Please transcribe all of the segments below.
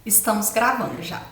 Estamos gravando já.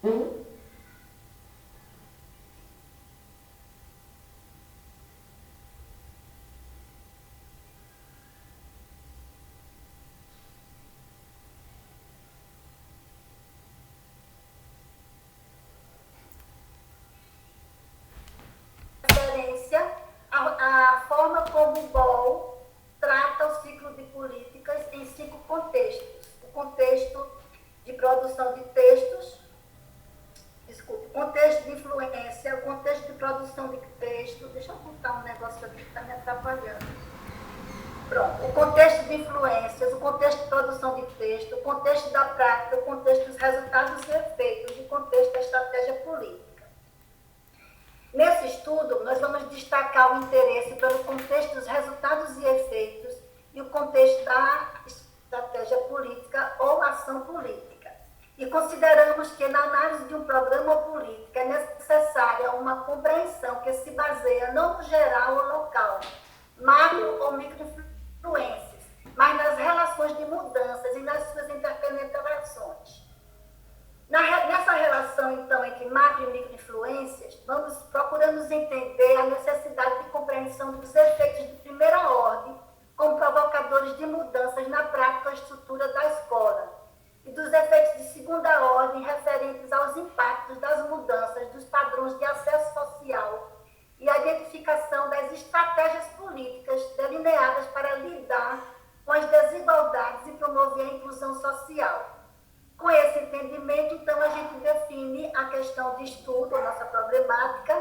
Uhum. Referência à forma como o BOL trata o ciclo de políticas em 5 contextos. O contexto de produção de textos, desculpe, o contexto de influência, o contexto de produção de texto. Deixa eu botar um negócio aqui que está me atrapalhando. Pronto, o contexto de influências, o contexto de produção de texto, o contexto da prática, o contexto dos resultados e efeitos, e o contexto da estratégia política. Nesse estudo, nós vamos destacar o interesse pelo contexto dos resultados e efeitos e o contexto da estratégia política ou ação política. E consideramos que na análise de um programa ou política é necessária uma compreensão que se baseia não no geral ou local, macro ou microinfluências, mas nas relações de mudanças e nas suas interpenetrações. Nessa relação, então, entre macro e microinfluências, procuramos entender a necessidade de compreensão dos efeitos de primeira ordem como provocadores de mudanças na prática ou estrutura da escola, e dos efeitos de segunda ordem referentes aos impactos das mudanças dos padrões de acesso social e a identificação das estratégias políticas delineadas para lidar com as desigualdades e promover a inclusão social. Com esse entendimento, então, a gente define a questão de estudo, a nossa problemática,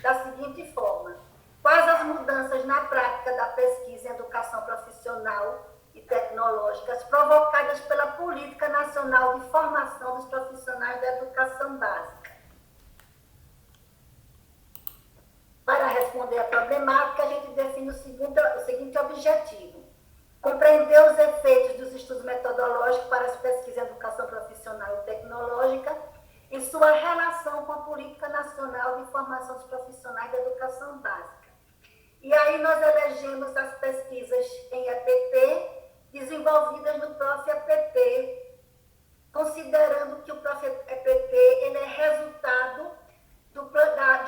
da seguinte forma: quais as mudanças na prática da pesquisa em educação profissional e tecnológicas provocadas pela Política Nacional de Formação dos Profissionais da Educação Básica? Para responder à problemática, a gente define o seguinte objetivo: compreender os efeitos dos estudos metodológicos para as pesquisas em educação profissional e tecnológica em sua relação com a Política Nacional de Formação dos Profissionais da Educação Básica. E aí nós elegemos as pesquisas em EPT, desenvolvidas no Prof. EPT, considerando que o Prof. EPT ele é resultado de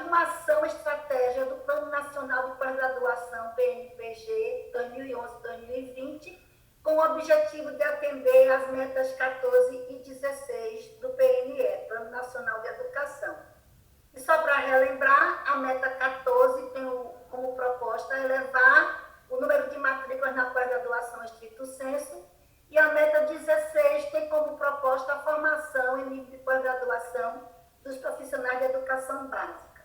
uma ação estratégia do Plano Nacional de Pós-Graduação, PNPG, 2011-2020, com o objetivo de atender às metas 14 e 16 do PNE, Plano Nacional de Educação. E só para relembrar, a meta 14 tem como proposta elevar o número de matrículas na pós-graduação estrito sensu, e a meta 16 tem como proposta a formação em nível de pós-graduação dos profissionais de educação básica.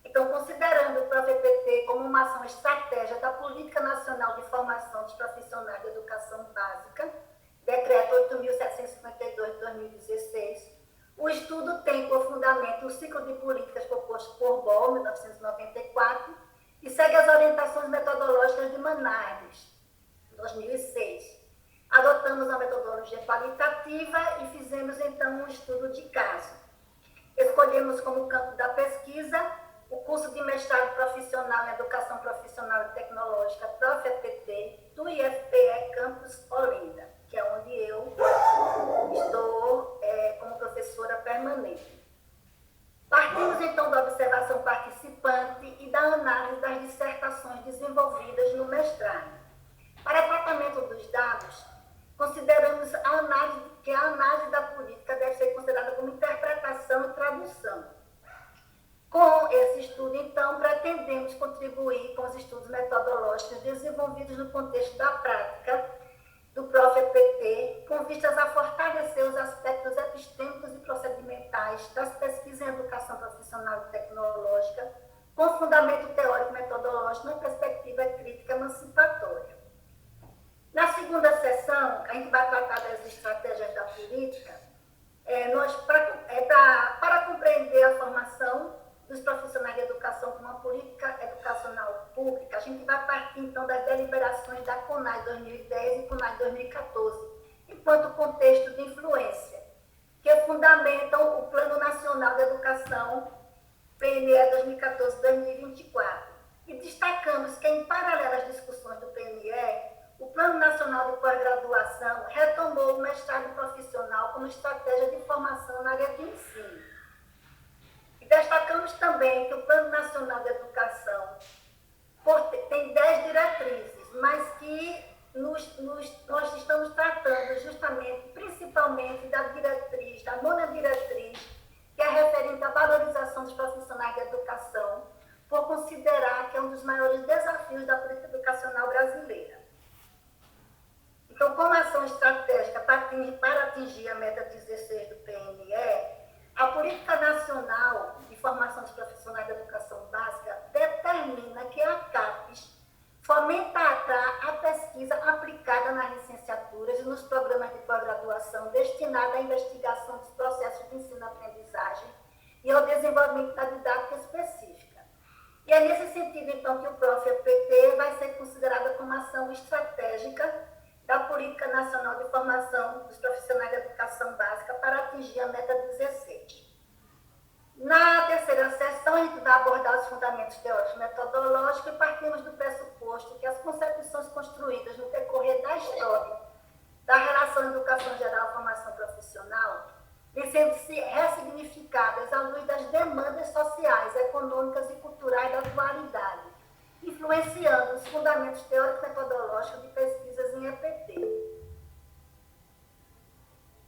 Então, considerando o PROF-EPT como uma ação estratégia da Política Nacional de Formação dos Profissionais de Educação Básica, Decreto 8.752 de 2016, o estudo tem por fundamento o ciclo de políticas proposto por BOL, 1994, e segue as orientações metodológicas de Manardes, 2006. Adotamos a metodologia qualitativa e fizemos, então, um estudo de caso. Escolhemos como campo da pesquisa o curso de mestrado profissional em Educação Profissional e Tecnológica, PROF-EPT, do IFPE Campus Olinda, que é onde eu estou como professora permanente. Partimos, então, da observação participante e da análise das dissertações desenvolvidas no mestrado. Para tratamento dos dados, consideramos que a análise da política deve ser considerada como interpretação e tradução. Com esse estudo, então, pretendemos contribuir com os estudos metodológicos desenvolvidos no contexto da prática do PROF-EPT, com vistas a fortalecer os aspectos epistêmicos e procedimentais das pesquisas em educação profissional e tecnológica, com fundamento teórico-metodológico na perspectiva crítica emancipatória. Na segunda sessão, a gente vai tratar das estratégias da política, para compreender a formação dos profissionais de educação com uma política educacional pública, a gente vai partir, então, das deliberações da CONAE 2010 e CONAE 2014, enquanto contexto de influência, que fundamentam o Plano Nacional de Educação, PNE 2014-2024. E destacamos que, em paralelo às discussões do PNE, o Plano Nacional de Pós-Graduação retomou o mestrado profissional como estratégia de formação na área de ensino. E destacamos também que o Plano Nacional de Educação tem 10 diretrizes, mas que nós estamos tratando justamente, principalmente da diretriz, da nona diretriz, que é referente à valorização dos profissionais da educação, por considerar que é um dos maiores desafios da política educacional brasileira. Então, como ação estratégica para atingir a meta 16 do PNE, a Política Nacional de Formação dos Profissionais da Educação Básica determina que a CAPES fomentará a pesquisa aplicada nas licenciaturas e nos programas de pós-graduação destinada à investigação dos processos de ensino-aprendizagem e ao desenvolvimento da didática específica. E é nesse sentido, então, que o PROF-EPT vai ser considerada como ação estratégica da Política Nacional de Formação dos Profissionais da Educação Básica para atingir a meta 16. Na terceira sessão, a gente vai abordar os fundamentos teóricos e metodológicos e partimos do pressuposto que as concepções construídas no decorrer da história da relação educação geral e formação profissional vêm sendo ressignificadas à luz das demandas sociais, econômicas e culturais da atualidade, influenciando os fundamentos teóricos e metodológicos de pesquisas em EPT.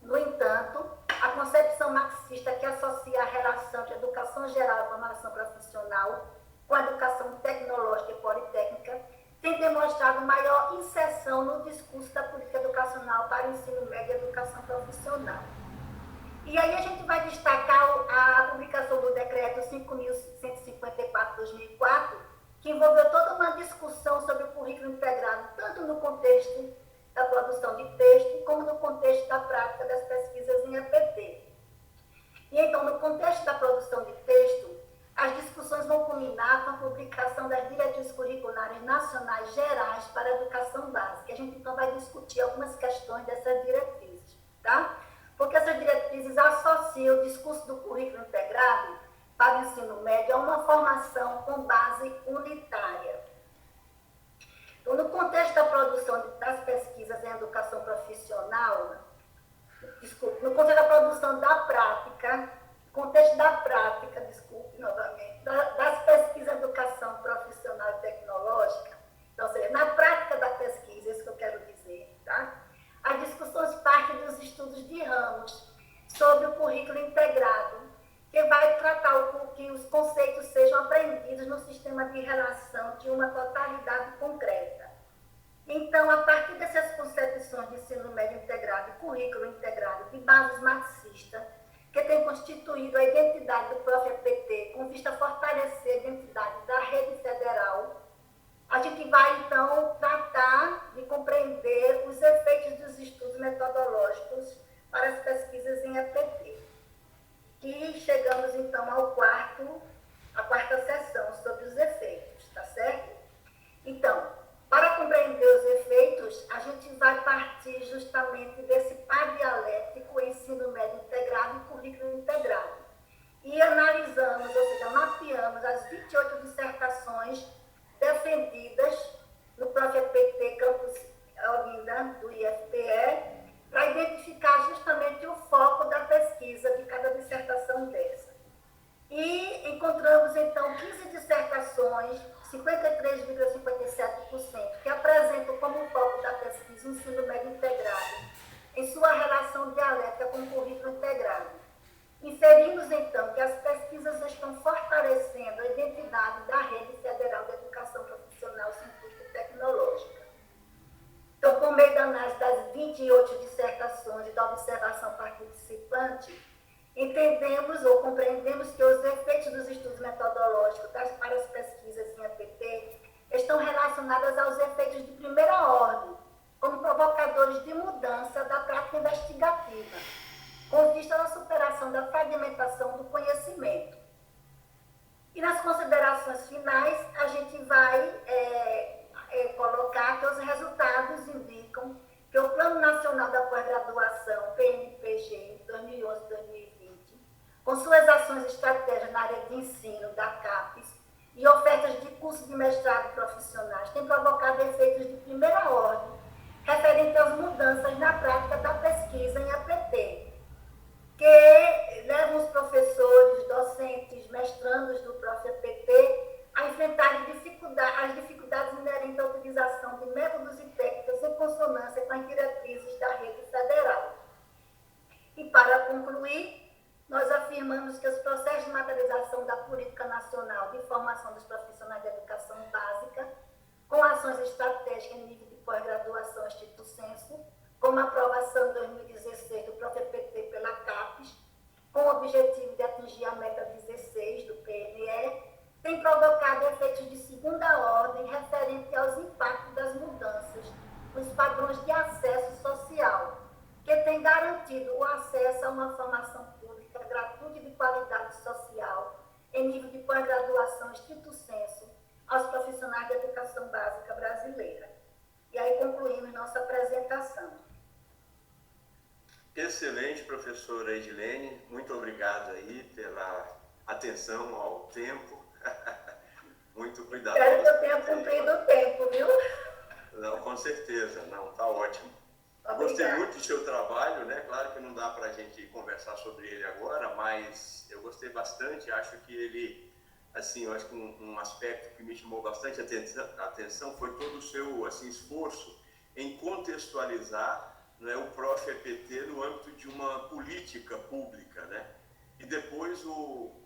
No entanto, a concepção marxista que associa a relação entre educação geral e formação profissional com a educação tecnológica e politécnica tem demonstrado maior inserção no discurso da política educacional para o ensino médio e educação profissional. E aí a gente vai destacar a publicação do decreto 5.154/2004, que envolveu toda uma discussão sobre o currículo integrado, tanto no contexto da produção de texto, como no contexto da prática das pesquisas em EPT. E então, no contexto da produção de texto, as discussões vão culminar com a publicação das diretrizes curriculares nacionais gerais para a educação básica. A gente então vai discutir algumas questões dessas diretrizes, tá? Porque essas diretrizes associam o discurso do currículo integrado para o ensino médio a uma formação com base unitária. Então, no contexto da produção das pesquisas em educação profissional, no contexto da produção da prática, das pesquisas em educação profissional e tecnológica, então, ou seja, na prática da pesquisa, isso que eu quero dizer, tá? As discussões partem dos estudos de ramos sobre o currículo integrado, que vai tratar que os conceitos sejam aprendidos no sistema de relação de uma totalidade concreta. Então, a partir dessas concepções de ensino médio integrado e currículo integrado de bases marxistas, que tem constituído a identidade do PROF-EPT com vista a fortalecer a identidade da rede federal, a gente vai, então, tratar de compreender os efeitos dos estudos metodológicos para as pesquisas em EPT. E chegamos, então, à quarta sessão sobre os efeitos, tá certo? Então, para compreender os efeitos, a gente vai partir justamente desse par dialético ensino médio integrado e currículo integrado. E analisamos, ou seja, mapeamos as 28 dissertações defendidas no PROF-EPT Campus Olinda, do IFPE, para identificar justamente o foco da pesquisa de cada dissertação dessa. E encontramos, então, 15 dissertações, 53,57%, que apresentam como foco da pesquisa o ensino médio integrado, em sua relação dialética com o currículo integrado. Inferimos, então, que as pesquisas estão fortalecendo a identidade da Rede Federal de Educação Profissional, Científica e Tecnológica. Então, por meio da análise das 28 dissertações e da observação participante, entendemos ou compreendemos que os efeitos dos estudos metodológicos para as pesquisas em EPT estão relacionados aos efeitos de primeira ordem, como provocadores de mudança da prática investigativa, com vista à superação da fragmentação do conhecimento. E nas considerações finais, a gente vai colocar que os resultados indicam que o Plano Nacional da Pós-Graduação, PNPG, 2011-2020, com suas ações estratégicas na área de ensino da CAPES e ofertas de cursos de mestrado profissionais, tem provocado efeitos de primeira ordem referente às mudanças na prática da pesquisa em APT, que levam os professores, docentes, mestrandos do próprio APT a enfrentar as dificuldades inerentes à utilização de métodos e técnicas em consonância com as diretrizes da rede federal. E, para concluir, nós afirmamos que os processos de materialização da Política Nacional de Formação dos Profissionais de Educação Básica, com ações estratégicas em nível de pós-graduação estricto sensu, como a aprovação em 2016 do próprio PT pela CAPES, com o objetivo de atingir a meta 16 do PNE, tem provocado efeitos de segunda ordem referente aos impactos das mudanças nos padrões de acesso social, que tem garantido o acesso a uma formação pública gratuita e de qualidade social, em nível de pós-graduação estricto sensu, aos profissionais de educação básica brasileira. E aí concluímos nossa apresentação. Excelente, professora Edilene. Muito obrigado aí pela atenção ao tempo. Muito cuidadoso. Espero que eu tenha cumprido o tempo, viu? Não, com certeza. Não, está ótimo. Obrigada. Gostei muito do seu trabalho, né? Claro que não dá para a gente conversar sobre ele agora, mas eu gostei bastante. Acho que ele, assim, eu acho que um aspecto que me chamou bastante atenção foi todo o seu, assim, esforço em contextualizar, né, o Prof. EPT no âmbito de uma política pública, né? E depois o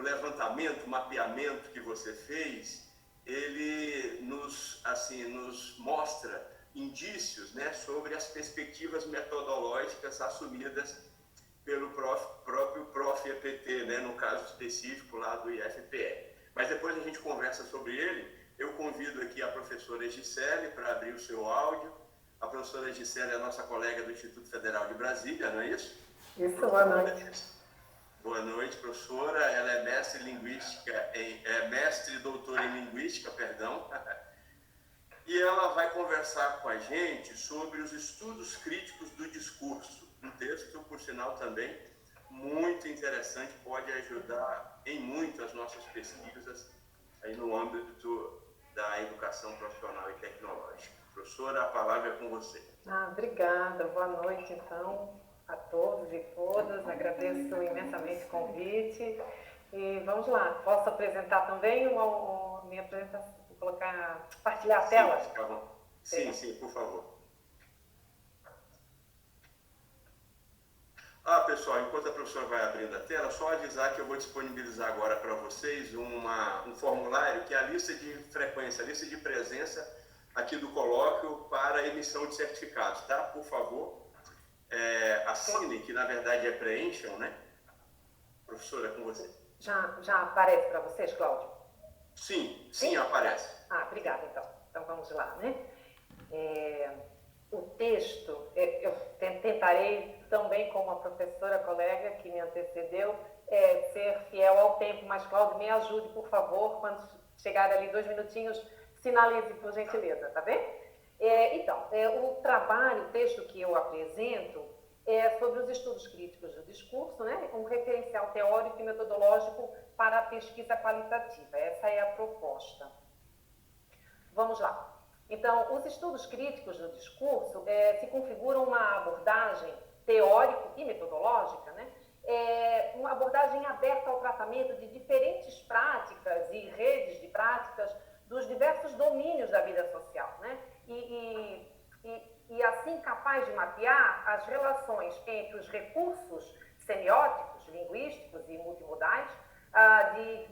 levantamento, o mapeamento que você fez, ele nos mostra indícios, né, sobre as perspectivas metodológicas assumidas pelo próprio Prof. EPT, né, no caso específico lá do IFPE. Mas depois a gente conversa sobre ele. Eu convido aqui a professora Gisele para abrir o seu áudio. A professora Gisele é a nossa colega do Instituto Federal de Brasília, não é isso? Isso, boa noite. Boa noite, professora. Ela é mestre em linguística, mestre e doutora em linguística, perdão. E ela vai conversar com a gente sobre os estudos críticos do discurso. Um texto, por sinal, também muito interessante, pode ajudar em muito as nossas pesquisas aí no âmbito da educação profissional e tecnológica. Professora, a palavra é com você. Obrigada. Boa noite, então, a todos e todas. Agradeço imensamente o convite. E vamos lá. Posso apresentar também minha apresentação? Vou compartilhar a tela? Sim, fica bom. Sim, por favor. Pessoal, enquanto a professora vai abrindo a tela, só avisar que eu vou disponibilizar agora para vocês um formulário que é a lista de frequência, a lista de presença aqui do colóquio para emissão de certificados, tá? Por favor, assinem, que na verdade preencham, né? Professora, é com você. Já aparece para vocês, Cláudio? Sim, aparece. Obrigada, então. Então vamos lá, né? O texto, eu tentarei também, como a professora colega que me antecedeu, ser fiel ao tempo, mas Cláudio, me ajude, por favor, quando chegar ali 2 minutinhos, sinalize, por gentileza, tá bem? Então, o texto que eu apresento é sobre os estudos críticos do discurso, né? Um referencial teórico e metodológico para a pesquisa qualitativa. Essa é a proposta. Vamos lá. Então, os estudos críticos do discurso se configuram uma abordagem teórico e metodológica, né? Uma abordagem aberta ao tratamento de diferentes práticas e redes de práticas dos diversos domínios da vida social, né? E assim capaz de mapear as relações entre os recursos semióticos, linguísticos e multimodais,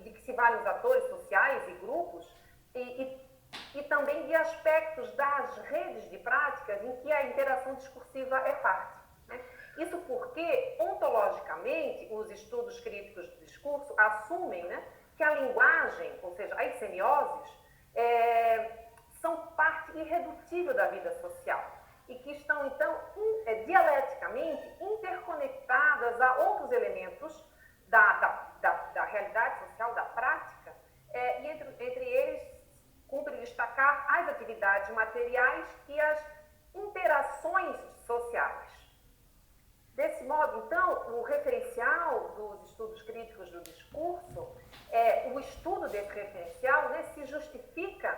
de que se valem os atores sociais e grupos, e também de aspectos das redes de práticas em que a interação discursiva é parte, né? Isso porque, ontologicamente, os estudos críticos do discurso assumem, né, que a linguagem, ou seja, as semioses, são parte irredutível da vida social e que estão, então, dialeticamente interconectadas a outros elementos da realidade social, da prática, e entre eles cumpre destacar as atividades materiais e as interações sociais. Desse modo, então, o referencial dos estudos críticos do discurso, o estudo desse referencial, né, se justifica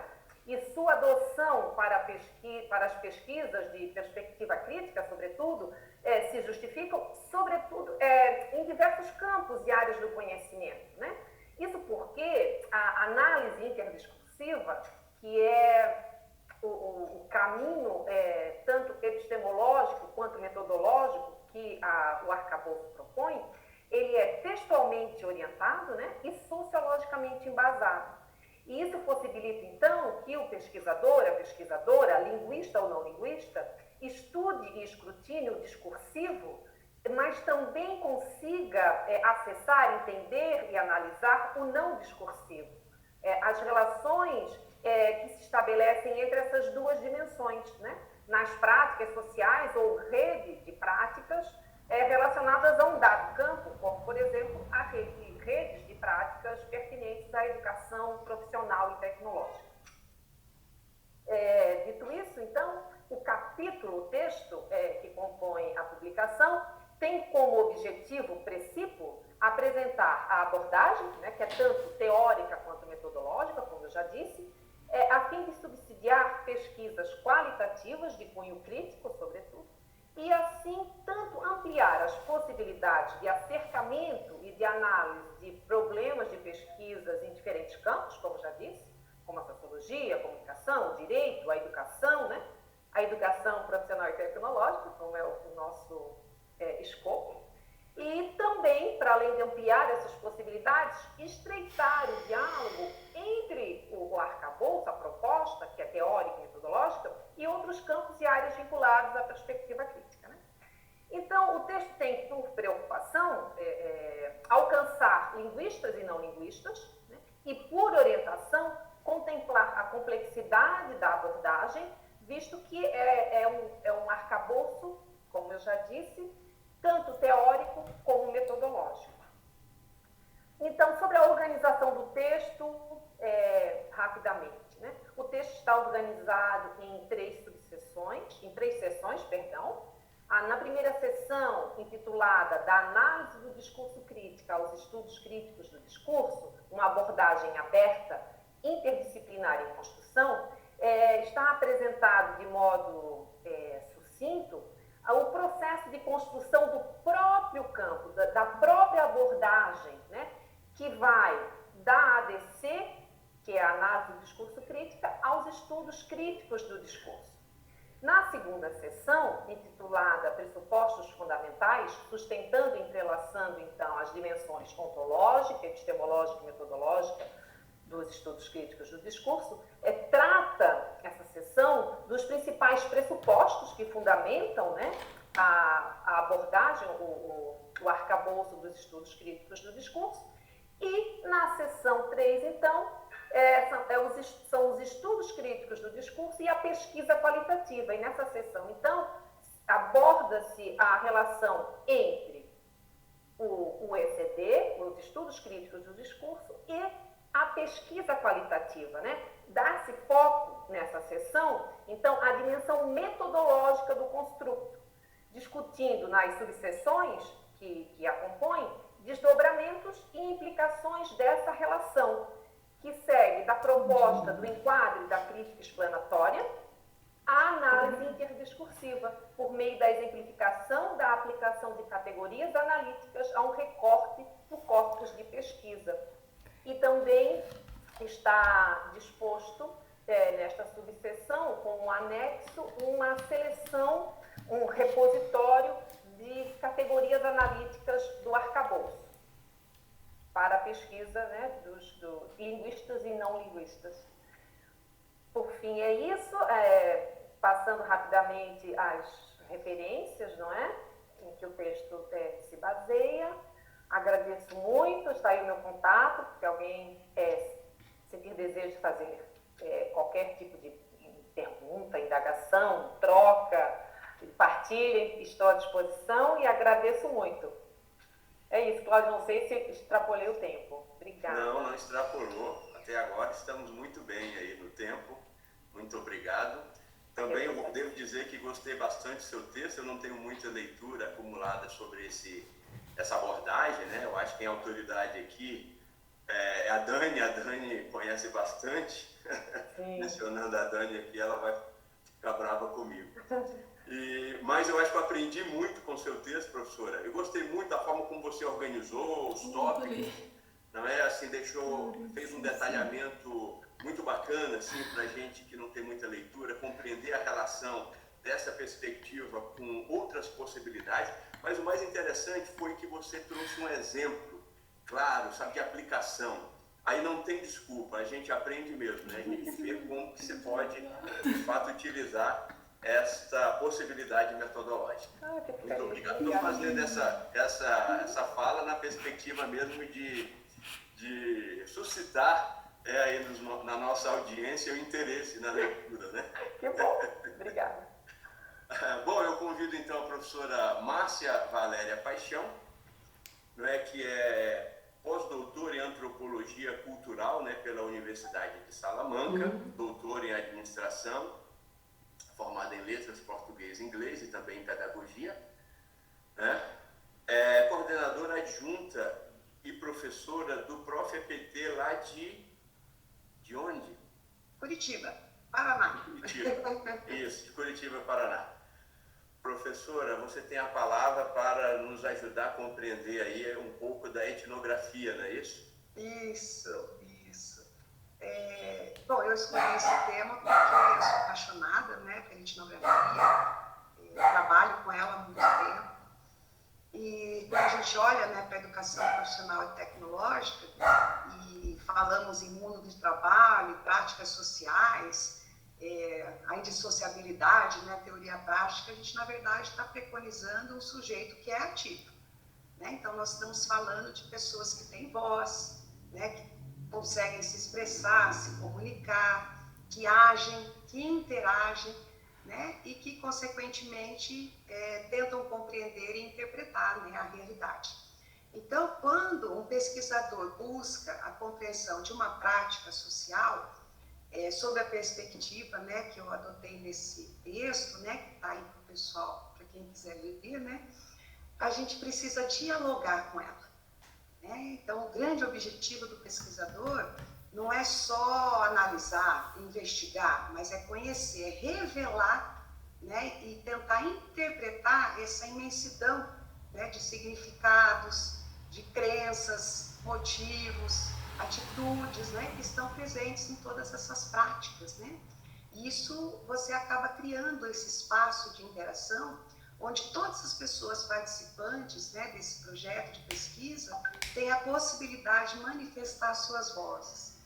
e sua adoção para as pesquisas de perspectiva crítica, sobretudo, se justificam, sobretudo, em diversos campos e áreas do conhecimento, né? Isso porque a análise interdiscursiva, que é o caminho tanto epistemológico quanto metodológico que o arcabouço propõe, ele é textualmente orientado, né, e sociologicamente embasado. E isso possibilita, então, que o pesquisador, a pesquisadora, linguista ou não linguista, estude e escrutine o discursivo, mas também consiga acessar, entender e analisar o não discursivo. As relações que se estabelecem entre essas duas dimensões, né? Nas práticas sociais ou rede de práticas relacionadas a um dado campo, como, por exemplo, a redes de práticas pertinentes à educação profissional e tecnológica. Dito isso, então, o capítulo, o texto que compõe a publicação, tem como objetivo precípuo apresentar a abordagem, né, que é tanto teórica quanto metodológica, como eu já disse, a fim de subsidiar pesquisas qualitativas de cunho crítico, sobretudo, e assim tanto ampliar as possibilidades de acercamento e de análise de problemas de pesquisas em diferentes campos, como já disse, como a sociologia, a comunicação, o direito, a educação, né? A educação profissional e tecnológica, como é o nosso escopo, e também, para além de ampliar essas possibilidades, estreitar o diálogo entre o arcabouço, a proposta, que é teórica e metodológica, e outros campos e áreas vinculados à perspectiva crítica, né? Então, o texto tem por preocupação alcançar linguistas e não linguistas, né? E por orientação, contemplar a complexidade da abordagem, visto que é um arcabouço, como eu já disse, tanto teórico como metodológico. Então, sobre a organização do texto, rapidamente, né? O texto está organizado em três sessões. Na primeira sessão, intitulada Da Análise do Discurso Crítica aos Estudos Críticos do Discurso, uma abordagem aberta, interdisciplinar em construção, está apresentado de modo sucinto o processo de construção do próprio campo, da própria abordagem, né, que vai da ADC, que é a análise do discurso crítica, aos estudos críticos do discurso. Na segunda sessão, intitulada Pressupostos Fundamentais, sustentando e entrelaçando, então, as dimensões ontológica, epistemológica e metodológica dos estudos críticos do discurso, trata essa sessão dos principais pressupostos que fundamentam, né, a abordagem, o arcabouço dos estudos críticos do discurso. E na sessão 3, então, são os estudos críticos do discurso e a pesquisa qualitativa. E nessa sessão, então, aborda-se a relação entre o ECD, os estudos críticos do discurso, e a pesquisa qualitativa, né? Dá-se foco nessa sessão, então, a dimensão metodológica do construto, discutindo nas subseções que a compõem, desdobramentos e implicações dessa relação, que segue da proposta do enquadre da crítica explanatória à análise interdiscursiva, por meio da exemplificação da aplicação de categorias analíticas a um recorte do corpus de pesquisa. E também está disposto, nesta subseção, como anexo, uma seleção, um repositório de categorias analíticas do arcabouço, para a pesquisa, né, dos linguistas e não linguistas. Por fim, é isso. Passando rapidamente as referências, não é? Em que o texto se baseia. Agradeço muito, está aí o meu contato, porque alguém sentir desejo de fazer qualquer tipo de pergunta, indagação, troca, partilha, estou à disposição e agradeço muito. É isso, Cláudio, não sei se extrapolei o tempo. Obrigada. Não extrapolou. Até agora estamos muito bem aí no tempo. Muito obrigado. Também eu devo dizer que gostei bastante do seu texto. Eu não tenho muita leitura acumulada sobre essa abordagem, né? Eu acho que quem é autoridade aqui A Dani conhece bastante, mencionando a Dani aqui, ela vai ficar brava comigo. Mas eu acho que eu aprendi muito com o seu texto, professora. Eu gostei muito da forma como você organizou os tópicos, não é? Assim, fez um detalhamento muito bacana, assim, para gente que não tem muita leitura, compreender a relação dessa perspectiva com outras possibilidades. Mas o mais interessante foi que você trouxe um exemplo claro, sabe, de aplicação. Aí não tem desculpa, a gente aprende mesmo, né? A gente vê como que se pode, de fato, utilizar esta possibilidade metodológica. Muito obrigado por fazendo essa fala na perspectiva mesmo de suscitar aí na nossa audiência o interesse na leitura, né? Que bom, obrigada. Bom, eu convido então a professora Márcia Valéria Paixão, não é, que é pós-doutora em Antropologia Cultural, né, pela Universidade de Salamanca, doutora em Administração, formada em Letras, Português e Inglês e também em Pedagogia, né? É coordenadora adjunta e professora do Prof. EPT lá de onde? Curitiba, Paraná. Curitiba, isso, de Curitiba, Paraná. Professora, você tem a palavra para nos ajudar a compreender aí um pouco da etnografia, não é isso? Isso. Bom, eu escolhi esse tema porque eu sou apaixonada, né, pela etnografia, trabalho com ela há muito tempo. E quando a gente olha, né, para a educação profissional e tecnológica e falamos em mundo de trabalho, práticas sociais, a indissociabilidade, né, teoria prática, a gente, na verdade, está preconizando um sujeito que é ativo, né? Então, nós estamos falando de pessoas que têm voz, né, que conseguem se expressar, se comunicar, que agem, que interagem, né, e que, consequentemente, tentam compreender e interpretar, né, a realidade. Então, quando um pesquisador busca a compreensão de uma prática social, sob a perspectiva, né, que eu adotei nesse texto, né, que está aí para o pessoal, para quem quiser ler, né, a gente precisa dialogar com ela, né? Então, o grande objetivo do pesquisador não é só analisar, investigar, mas é conhecer, é revelar, né, e tentar interpretar essa imensidão, né, de significados, de crenças, motivos, atitudes, né, que estão presentes em todas essas práticas, né? E isso você acaba criando esse espaço de interação onde todas as pessoas participantes, né, desse projeto de pesquisa têm a possibilidade de manifestar suas vozes,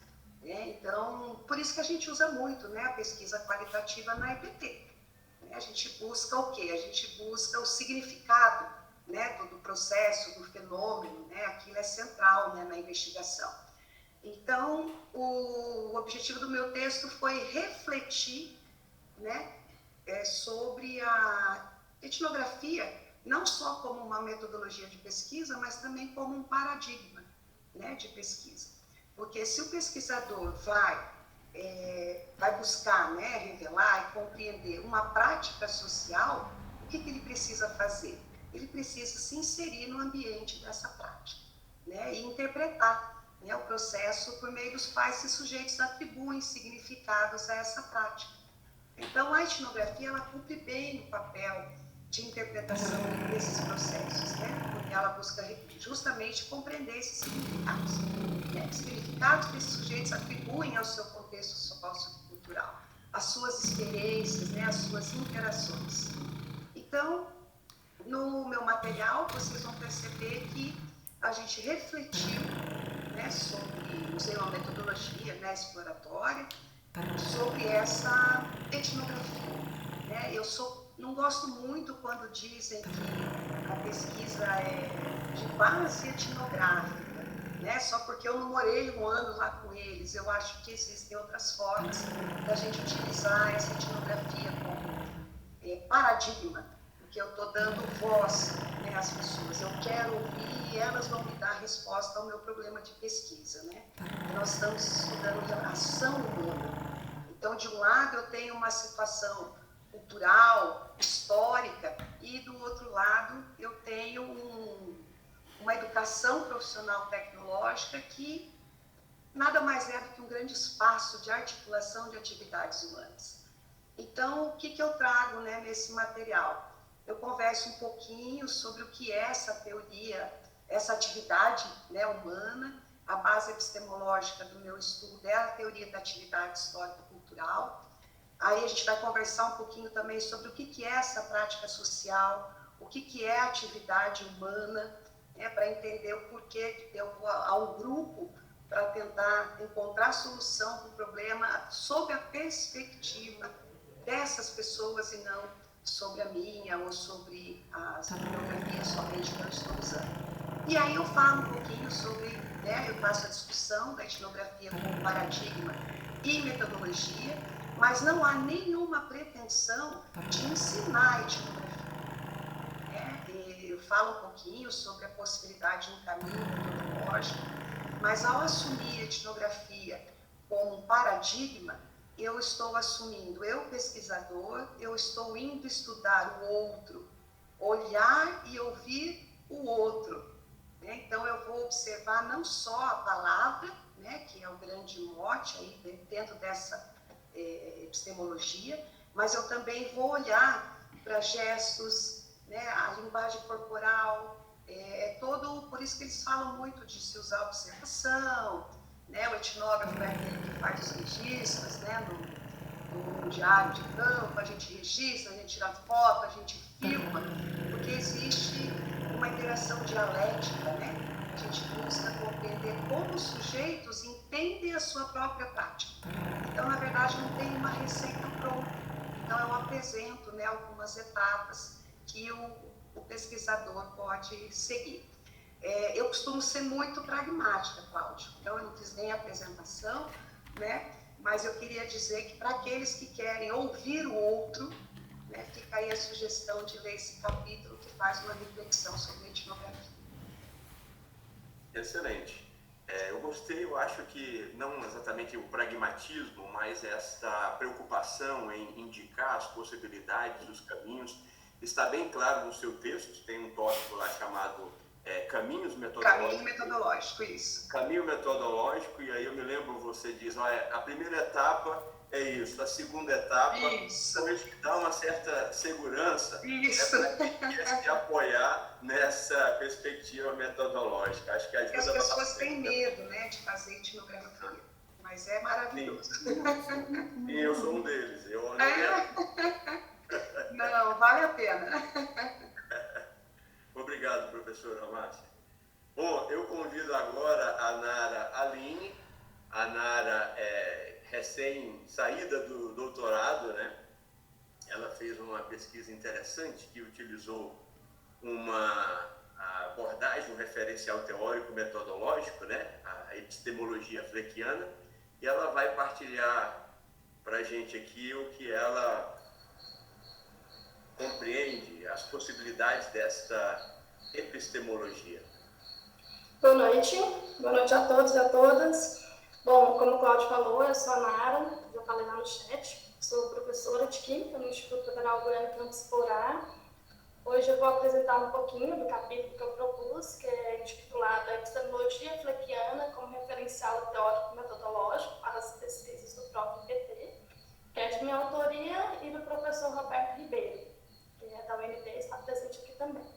né? Então, por isso que a gente usa muito, né, a pesquisa qualitativa na EPT. Né? A gente busca o quê? A gente busca o significado, né, do processo, do fenômeno, né? Aquilo é central, né, na investigação. Então, o objetivo do meu texto foi refletir, né, sobre a etnografia, não só como uma metodologia de pesquisa, mas também como um paradigma, né, de pesquisa. Porque se o pesquisador vai buscar, né, revelar e compreender uma prática social, o que ele precisa fazer? Ele precisa se inserir no ambiente dessa prática, né, e interpretar, né, o processo por meio dos quais esses sujeitos atribuem significados a essa prática. Então, a etnografia, ela cumpre bem o papel de interpretação desses processos, né, porque ela busca justamente compreender esses significados, né, significados que esses sujeitos atribuem ao seu contexto sociocultural, às suas experiências, né, às suas interações. Então, no meu material, vocês vão perceber que a gente refletiu, né, usei uma metodologia, né, exploratória, sobre essa etnografia, né? Não gosto muito quando dizem que a pesquisa é de base etnográfica, né? Só porque eu não morei um ano lá com eles. Eu acho que existem outras formas da gente utilizar essa etnografia como paradigma, porque eu estou dando voz, né, às pessoas. Eu quero ouvir e elas vão me dar resposta ao meu problema de pesquisa, né? E nós estamos estudando relação humana. Então, de um lado, eu tenho uma situação cultural, histórica, e do outro lado, eu tenho uma educação profissional tecnológica que nada mais é do que um grande espaço de articulação de atividades humanas. Então, o que eu trago, né, nesse material? Eu converso um pouquinho sobre o que é essa teoria, essa atividade, né, humana. A base epistemológica do meu estudo é a teoria da atividade histórico-cultural. Aí a gente vai conversar um pouquinho também sobre o que é essa prática social, o que é a atividade humana, né, para entender o porquê que eu vou a um grupo para tentar encontrar solução para o problema sob a perspectiva dessas pessoas e não sobre a minha ou sobre as biografias somente que eu estou usando. E aí eu falo um pouquinho sobre, né, eu faço a discussão da etnografia como paradigma e metodologia, mas não há nenhuma pretensão de ensinar a etnografia. Eu falo um pouquinho sobre a possibilidade de um caminho metodológico, mas ao assumir a etnografia como um paradigma, eu estou assumindo, eu pesquisador, eu estou indo estudar o outro, olhar e ouvir o outro. Né? Então eu vou observar não só a palavra, né, que é o grande mote aí dentro dessa epistemologia, mas eu também vou olhar para gestos, né, a linguagem corporal, todo, por isso que eles falam muito de se usar observação, né, o etnógrafo é aquele que faz os registros, né, no diário de campo, a gente registra, a gente tira foto, a gente filma, porque existe uma interação dialética, né, a gente busca compreender como os sujeitos entendem a sua própria prática. Então, na verdade, não tem uma receita pronta, então eu apresento, né, algumas etapas que o pesquisador pode seguir. Eu costumo ser muito pragmática, Cláudio, então eu não fiz nem a apresentação, né? Mas eu queria dizer que para aqueles que querem ouvir o outro, né, fica aí a sugestão de ler esse capítulo que faz uma reflexão sobre etnografia. Excelente. Eu gostei, eu acho que não exatamente o pragmatismo, mas essa preocupação em indicar as possibilidades, os caminhos. Está bem claro no seu texto, tem um tópico lá chamado Caminhos Metodológicos. Caminho metodológico, isso. Caminho metodológico, e aí eu me lembro, você diz, olha, a primeira etapa é isso, a segunda etapa também dá uma certa segurança para se apoiar nessa perspectiva metodológica. Acho que ajuda bastante. As pessoas têm medo, né, de fazer etnografia, mas é maravilhoso. Sim, eu sou um deles. Não, vale a pena. Obrigado, professora Márcia. Bom, eu convido agora a Nara Aline. A Nara é recém-saída do doutorado, né? Ela fez uma pesquisa interessante que utilizou uma abordagem, um referencial teórico metodológico, né? A epistemologia fleckiana, e ela vai partilhar para a gente aqui o que ela compreende, as possibilidades desta epistemologia. Boa noite a todos e a todas. Bom, como o Cláudio falou, eu sou a Nara, já falei lá no chat, sou professora de Química no Instituto Federal Goiano Campus Porá. Hoje eu vou apresentar um pouquinho do capítulo que eu propus, que é intitulado Epistemologia Fleckiana como referencial teórico-metodológico para as pesquisas do próprio PT, que é de minha autoria e do professor Roberto Ribeiro, que é da UNB, está presente aqui também.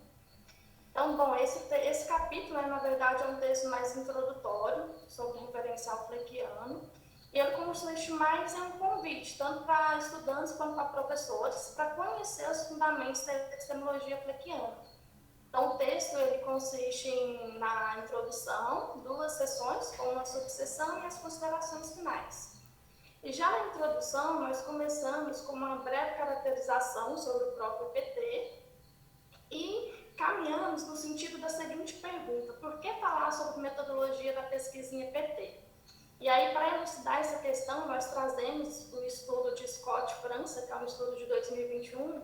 Então, bom, esse capítulo, na verdade, é um texto mais introdutório sobre o referencial fleckiano, e ele consiste mais em um convite, tanto para estudantes quanto para professores, para conhecer os fundamentos da epistemologia fleckiana. Então, o texto ele consiste na introdução, 2 sessões, com uma subseção e as considerações finais. E já na introdução, nós começamos com uma breve caracterização sobre o próprio PT e caminhamos no sentido da seguinte pergunta: por que falar sobre metodologia da pesquisa em EPT? E aí, para elucidar essa questão, nós trazemos o estudo de Scott França, que é um estudo de 2021,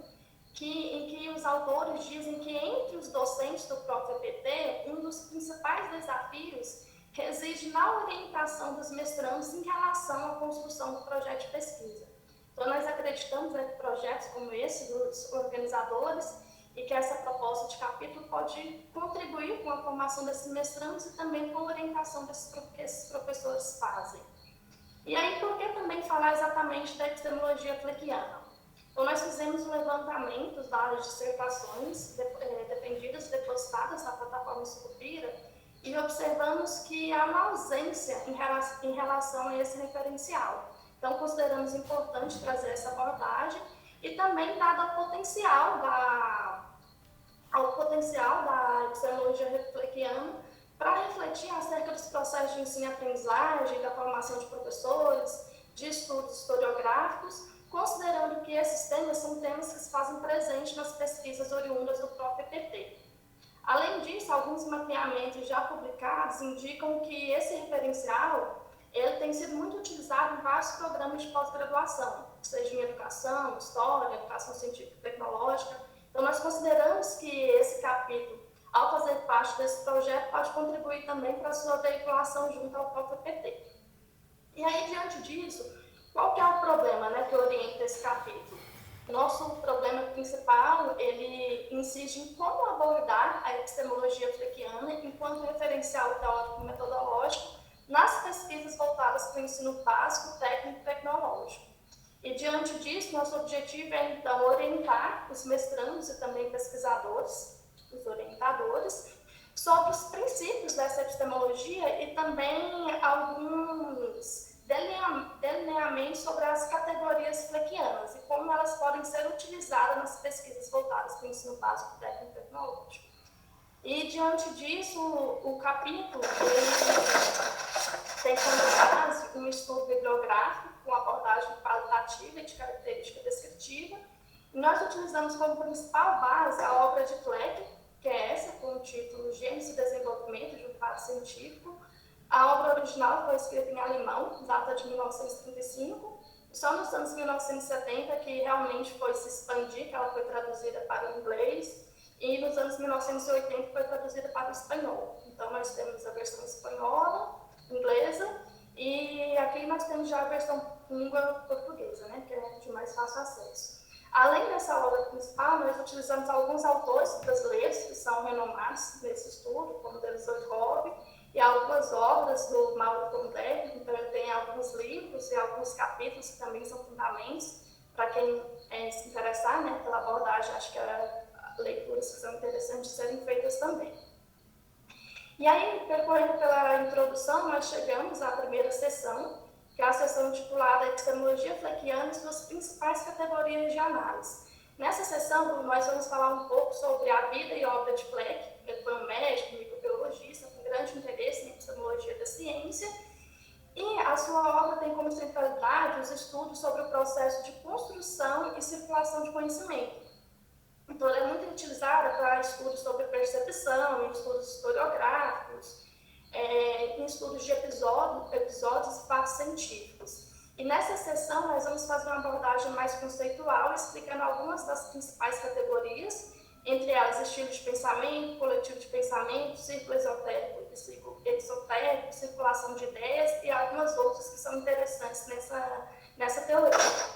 em que os autores dizem que entre os docentes do próprio EPT, um dos principais desafios reside na orientação dos mestrandos em relação à construção do projeto de pesquisa. Então, nós acreditamos que projetos como esse dos organizadores e que essa proposta de capítulo pode contribuir com a formação desses mestrandos e também com a orientação que esses professores pessoas fazem. E aí, por que também falar exatamente da epistemologia fleckiana? Então, nós fizemos um levantamento das dissertações defendidas e depositadas na plataforma Sucupira e observamos que há uma ausência em relação a esse referencial. Então, consideramos importante trazer essa abordagem e também dado ao potencial da epistemologia fleckiana para refletir acerca dos processos de ensino e aprendizagem, da formação de professores, de estudos historiográficos, considerando que esses temas são temas que se fazem presente nas pesquisas oriundas do próprio EPT. Além disso, alguns mapeamentos já publicados indicam que esse referencial ele tem sido muito utilizado em vários programas de pós-graduação, seja em educação, história, educação científica e tecnológica. Então, nós consideramos que esse capítulo, ao fazer parte desse projeto, pode contribuir também para a sua veiculação junto ao próprio PT. E aí, diante disso, qual que é o problema, né, que orienta esse capítulo? Nosso problema principal, ele incide em como abordar a epistemologia fleckiana enquanto referencial teórico e metodológico nas pesquisas voltadas para o ensino básico, técnico e tecnológico. E, diante disso, nosso objetivo é, então, orientar os mestrandos e também pesquisadores, os orientadores, sobre os princípios dessa epistemologia e também alguns delineamentos sobre as categorias fleckianas e como elas podem ser utilizadas nas pesquisas voltadas para o ensino básico, técnico e tecnológico. E, diante disso, o capítulo tem como base um estudo bibliográfico com abordagem qualitativa e de característica descritiva. E nós utilizamos como principal base a obra de Fleck, que é essa, com o título Gênese e Desenvolvimento de um Fato Científico. A obra original foi escrita em alemão, data de 1935, e só nos anos 1970 que realmente foi se expandir, que ela foi traduzida para o inglês, e nos anos 1980 foi traduzida para o espanhol. Então, nós temos a versão espanhola, inglesa, e aqui nós temos já a versão língua portuguesa, né, que é de mais fácil acesso. Além dessa obra principal, nós utilizamos alguns autores brasileiros que são renomados nesse estudo, como Denis Oigob, e algumas obras do Mauro Pondé. Então, eu tenho alguns livros e alguns capítulos que também são fundamentos para quem se interessar, né, pela abordagem. Acho que leituras que são interessantes de serem feitas também. E aí, percorrendo pela introdução, nós chegamos à primeira sessão, que é a sessão titulada Epistemologia Fleckiana e suas principais categorias de análise. Nessa sessão, nós vamos falar um pouco sobre a vida e obra de Fleck. Ele foi um médico, microbiologista, com grande interesse em epistemologia da ciência, e a sua obra tem como centralidade os estudos sobre o processo de construção e circulação de conhecimento. Então, ela é muito utilizada para estudos sobre percepção, em estudos historiográficos, em estudos de episódios e fatos científicos. E nessa sessão, nós vamos fazer uma abordagem mais conceitual, explicando algumas das principais categorias, entre elas estilos de pensamento, coletivo de pensamento, círculo esotérico e círculo exotérico, circulação de ideias e algumas outras que são interessantes nessa teoria.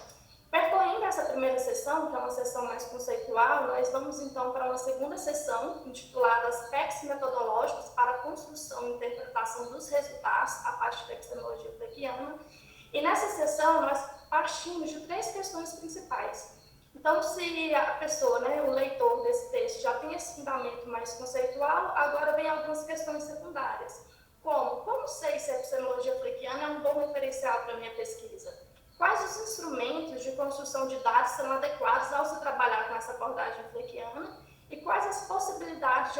Percorrendo essa primeira sessão, que é uma sessão mais conceitual, nós vamos então para uma segunda sessão, intitulada Aspectos Metodológicos para a Construção e Interpretação dos Resultados, a partir da epistemologia fleckiana. E nessa sessão, nós partimos de 3 questões principais. Então, se a pessoa, né, o leitor desse texto, já tem esse fundamento mais conceitual, agora vem algumas questões secundárias. Como sei se a epistemologia fleckiana é um bom referencial para a minha pesquisa? Quais os instrumentos de construção de dados são adequados ao se trabalhar com essa abordagem fleckiana e quais as possibilidades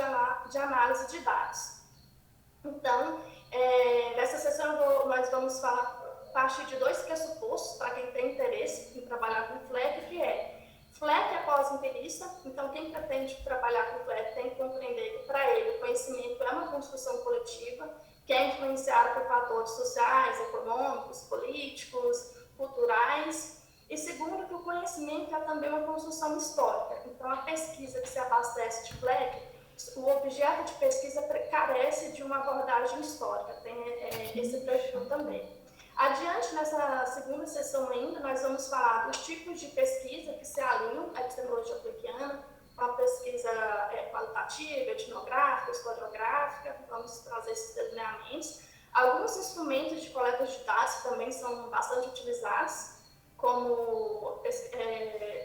de análise de dados? Então, nessa sessão nós vamos partir de 2 pressupostos para quem tem interesse em trabalhar com Fleck, que Fleck é pós-empirista, então quem pretende trabalhar com Fleck tem que compreender que para ele o conhecimento é uma construção coletiva, que é influenciada por fatores sociais, econômicos, políticos, culturais, e segundo, que o conhecimento é também uma construção histórica. Então, a pesquisa que se abastece de Fleck, o objeto de pesquisa carece de uma abordagem histórica, tem esse perfil também. Adiante, nessa segunda sessão ainda, nós vamos falar dos tipos de pesquisa que se alinham à epistemologia fleckiana, com a pesquisa qualitativa, etnográfica, historiográfica, vamos trazer esses delineamentos, alguns instrumentos de coleta também são bastante utilizados, como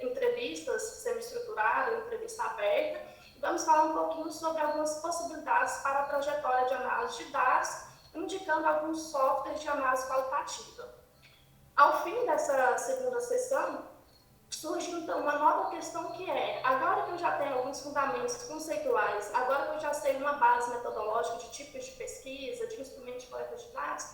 entrevistas semi-estruturadas, entrevista aberta. E vamos falar um pouquinho sobre algumas possibilidades para a trajetória de análise de dados, indicando alguns softwares de análise qualitativa. Ao fim dessa segunda sessão, surge então uma nova questão que é, agora que eu já tenho alguns fundamentos conceituais, agora que eu já sei uma base metodológica de tipos de pesquisa, de instrumentos de coleta de dados,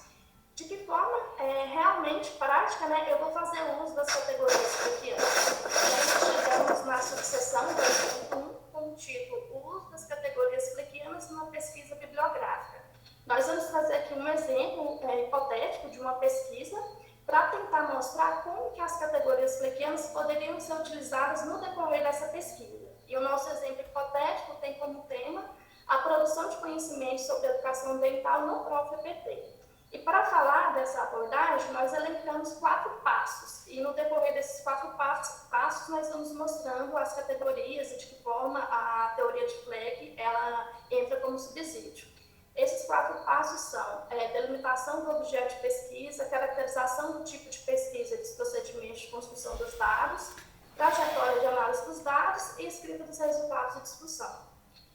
de que forma realmente prática, né, eu vou fazer uso das categorias Fleckianas. E aí chegamos na subseção 2.1 com o título O uso das categorias Fleckianas numa pesquisa bibliográfica. Nós vamos fazer aqui um exemplo hipotético de uma pesquisa para tentar mostrar como que as categorias Fleckianas poderiam ser utilizadas no decorrer dessa pesquisa. E o nosso exemplo hipotético tem como tema a produção de conhecimento sobre educação ambiental no ProfEPT. E para falar dessa abordagem, nós elencamos 4 passos. E no decorrer desses 4 passos, nós vamos mostrando as categorias e de que forma a teoria de Fleck ela entra como subsídio. Esses 4 passos são delimitação do objeto de pesquisa, caracterização do tipo de pesquisa e dos procedimentos de construção dos dados, trajetória de análise dos dados e escrita dos resultados de discussão.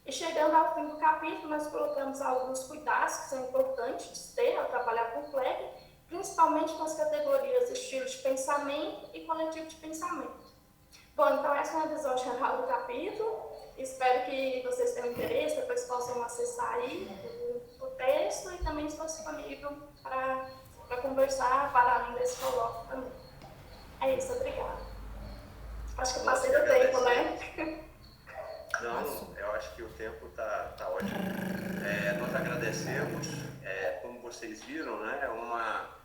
E chegando ao fim do capítulo, nós colocamos alguns cuidados que são importantes de ter ao trabalhar com Fleck, principalmente com as categorias de estilo de pensamento e coletivo de pensamento. Bom, então essa é uma visão geral do capítulo. Espero que vocês tenham interesse, depois possam acessar aí o texto e também estou disponível para conversar para além desse colóquio também. É isso, obrigada. Acho que eu passei do tempo, né? Não, eu acho que o tempo tá ótimo. Nós agradecemos, como vocês viram, né, uma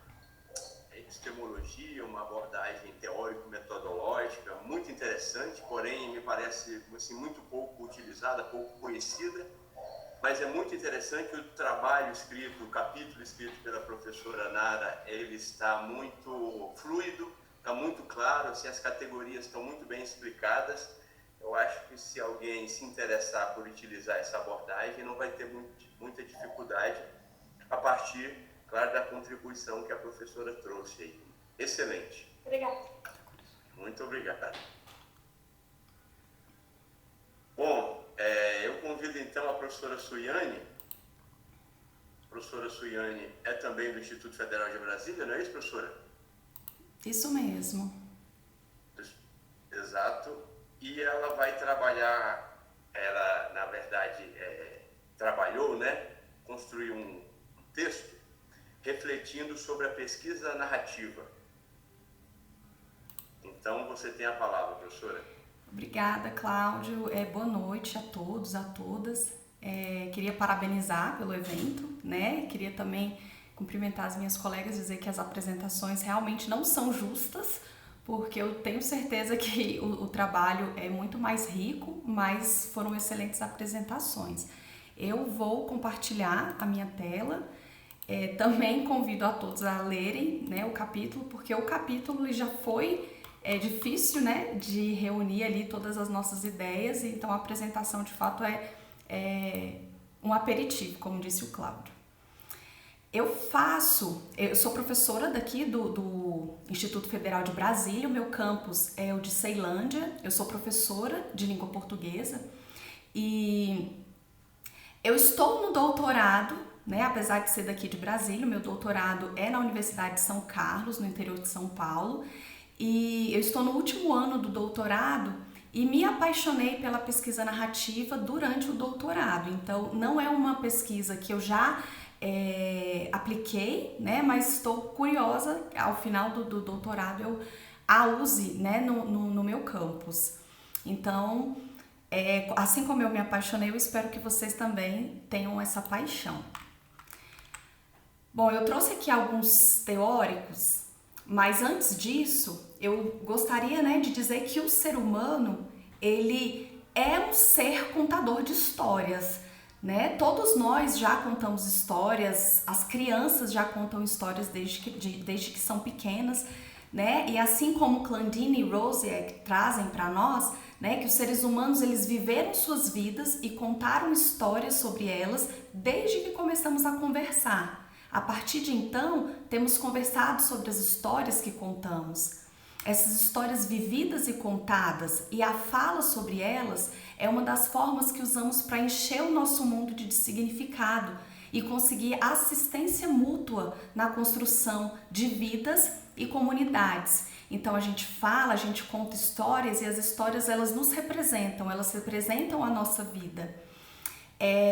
epistemologia, uma abordagem teórico-metodológica muito interessante, porém me parece assim, muito pouco utilizada, pouco conhecida, mas é muito interessante o trabalho escrito, o capítulo escrito pela professora Nara, ele está muito fluido, está muito claro, assim, as categorias estão muito bem explicadas. Eu acho que se alguém se interessar por utilizar essa abordagem, não vai ter muita dificuldade a partir, claro, da contribuição que a professora trouxe aí. Excelente. Obrigada. Muito obrigado. Bom, eu convido então a professora Suiane. A professora Suiane é também do Instituto Federal de Brasília, não é isso, professora? Isso mesmo. Exato. E ela vai trabalhar, ela na verdade trabalhou, né? Construiu um texto refletindo sobre a pesquisa narrativa. Então você tem a palavra, professora. Obrigada, Cláudio. Boa noite a todos, a todas. Queria parabenizar pelo evento, né? Queria também cumprimentar as minhas colegas, dizer que as apresentações realmente não são justas, porque eu tenho certeza que o trabalho é muito mais rico, mas foram excelentes apresentações. Eu vou compartilhar a minha tela, também convido a todos a lerem, né, o capítulo, porque o capítulo já foi difícil, né, de reunir ali todas as nossas ideias, então a apresentação de fato é um aperitivo, como disse o Cláudio. Eu sou professora daqui do Instituto Federal de Brasília, o meu campus é o de Ceilândia, eu sou professora de língua portuguesa e eu estou no doutorado, né, apesar de ser daqui de Brasília, o meu doutorado é na Universidade de São Carlos, no interior de São Paulo, e eu estou no último ano do doutorado e me apaixonei pela pesquisa narrativa durante o doutorado, então não é uma pesquisa que eu já apliquei, né, mas estou curiosa, ao final do doutorado eu a use, né, no meu campus. Então, assim como eu me apaixonei, eu espero que vocês também tenham essa paixão. Bom, eu trouxe aqui alguns teóricos, mas antes disso, eu gostaria, né, de dizer que o ser humano, ele é um ser contador de histórias, né? Todos nós já contamos histórias, as crianças já contam histórias desde que são pequenas, né? E assim como Clandine e Rosiek trazem para nós, né, que os seres humanos eles viveram suas vidas e contaram histórias sobre elas desde que começamos a conversar. A partir de então, temos conversado sobre as histórias que contamos. Essas histórias vividas e contadas e a fala sobre elas é uma das formas que usamos para encher o nosso mundo de significado e conseguir assistência mútua na construção de vidas e comunidades. Então a gente fala, a gente conta histórias e as histórias elas nos representam, elas representam a nossa vida.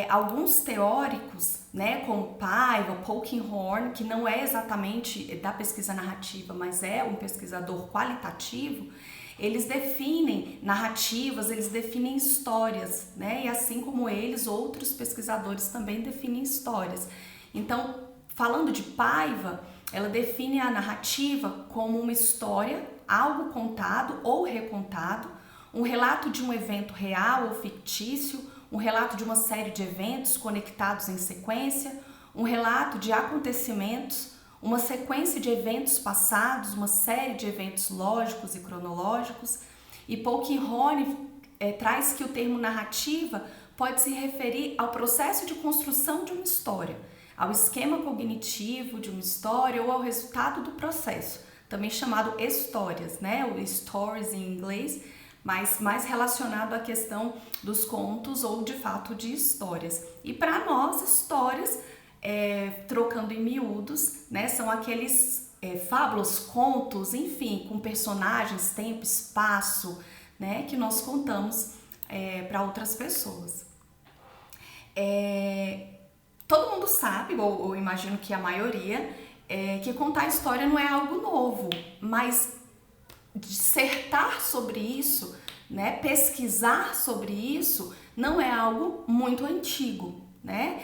Alguns teóricos, né, como Paiva, Polkinghorne, que não é exatamente da pesquisa narrativa, mas é um pesquisador qualitativo, eles definem narrativas, eles definem histórias, né, e assim como eles, outros pesquisadores também definem histórias. Então, falando de Paiva, ela define a narrativa como uma história, algo contado ou recontado, um relato de um evento real ou fictício, um relato de uma série de eventos conectados em sequência, um relato de acontecimentos, uma sequência de eventos passados, uma série de eventos lógicos e cronológicos. E Polkinghorne traz que o termo narrativa pode se referir ao processo de construção de uma história, ao esquema cognitivo de uma história ou ao resultado do processo, também chamado histórias, né? O stories em inglês, mas mais relacionado à questão dos contos ou de fato de histórias. E para nós, histórias, trocando em miúdos, né, são aqueles fábulas, contos, enfim, com personagens, tempo, espaço, né, que nós contamos para outras pessoas. Todo mundo sabe, ou imagino que a maioria, que contar história não é algo novo, mas dissertar sobre isso, né, pesquisar sobre isso, não é algo muito antigo, né?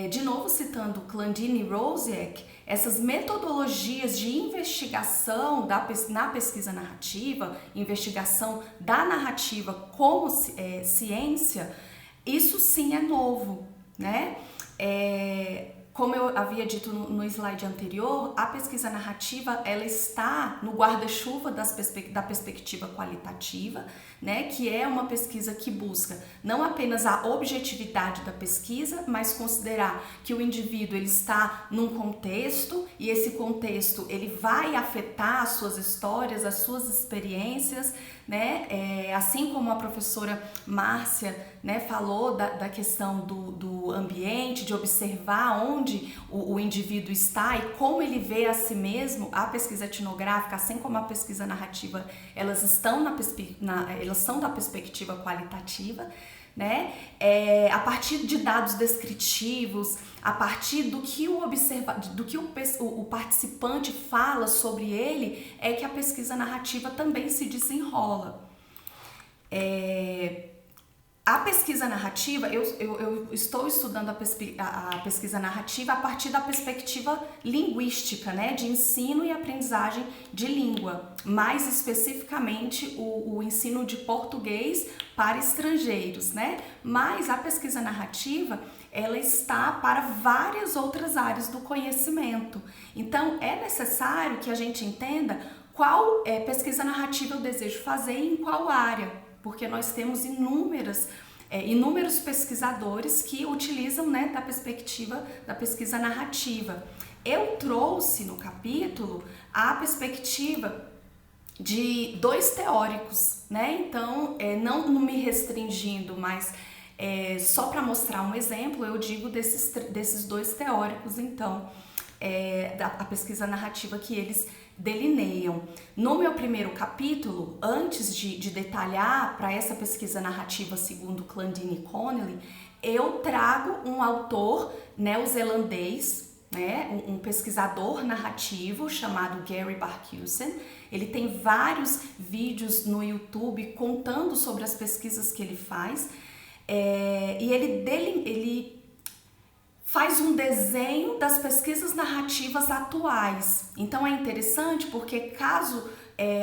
De novo citando Klandini e Rosiek, essas metodologias de investigação na pesquisa narrativa, investigação da narrativa como ciência, isso sim é novo, né? Como eu havia dito no slide anterior, a pesquisa narrativa ela está no guarda-chuva da perspectiva qualitativa, né, que é uma pesquisa que busca não apenas a objetividade da pesquisa, mas considerar que o indivíduo ele está num contexto e esse contexto ele vai afetar as suas histórias, as suas experiências, né, assim como a professora Márcia, né, falou da questão do ambiente, de observar onde o indivíduo está e como ele vê a si mesmo. A pesquisa etnográfica, assim como a pesquisa narrativa, elas são da perspectiva qualitativa, né? A partir de dados descritivos, a partir do que o participante fala sobre ele, é que a pesquisa narrativa também se desenrola. A pesquisa narrativa, eu estou estudando a pesquisa narrativa a partir da perspectiva linguística, né, de ensino e aprendizagem de língua, mais especificamente o ensino de português para estrangeiros, né? Mas a pesquisa narrativa, ela está para várias outras áreas do conhecimento. Então, é necessário que a gente entenda qual pesquisa narrativa eu desejo fazer e em qual área. Porque nós temos inúmeros pesquisadores que utilizam, né, da perspectiva da pesquisa narrativa. Eu trouxe no capítulo a perspectiva de dois teóricos, né? Então, não me restringindo, mas só para mostrar um exemplo, eu digo desses dois teóricos, então, da pesquisa narrativa que eles delineiam. No meu primeiro capítulo, antes de detalhar para essa pesquisa narrativa segundo Klandini e Connelly, eu trago um autor neozelandês, né, um pesquisador narrativo chamado Gary Barkhuizen. Ele tem vários vídeos no YouTube contando sobre as pesquisas que ele faz, e ele faz um desenho das pesquisas narrativas atuais. Então é interessante porque caso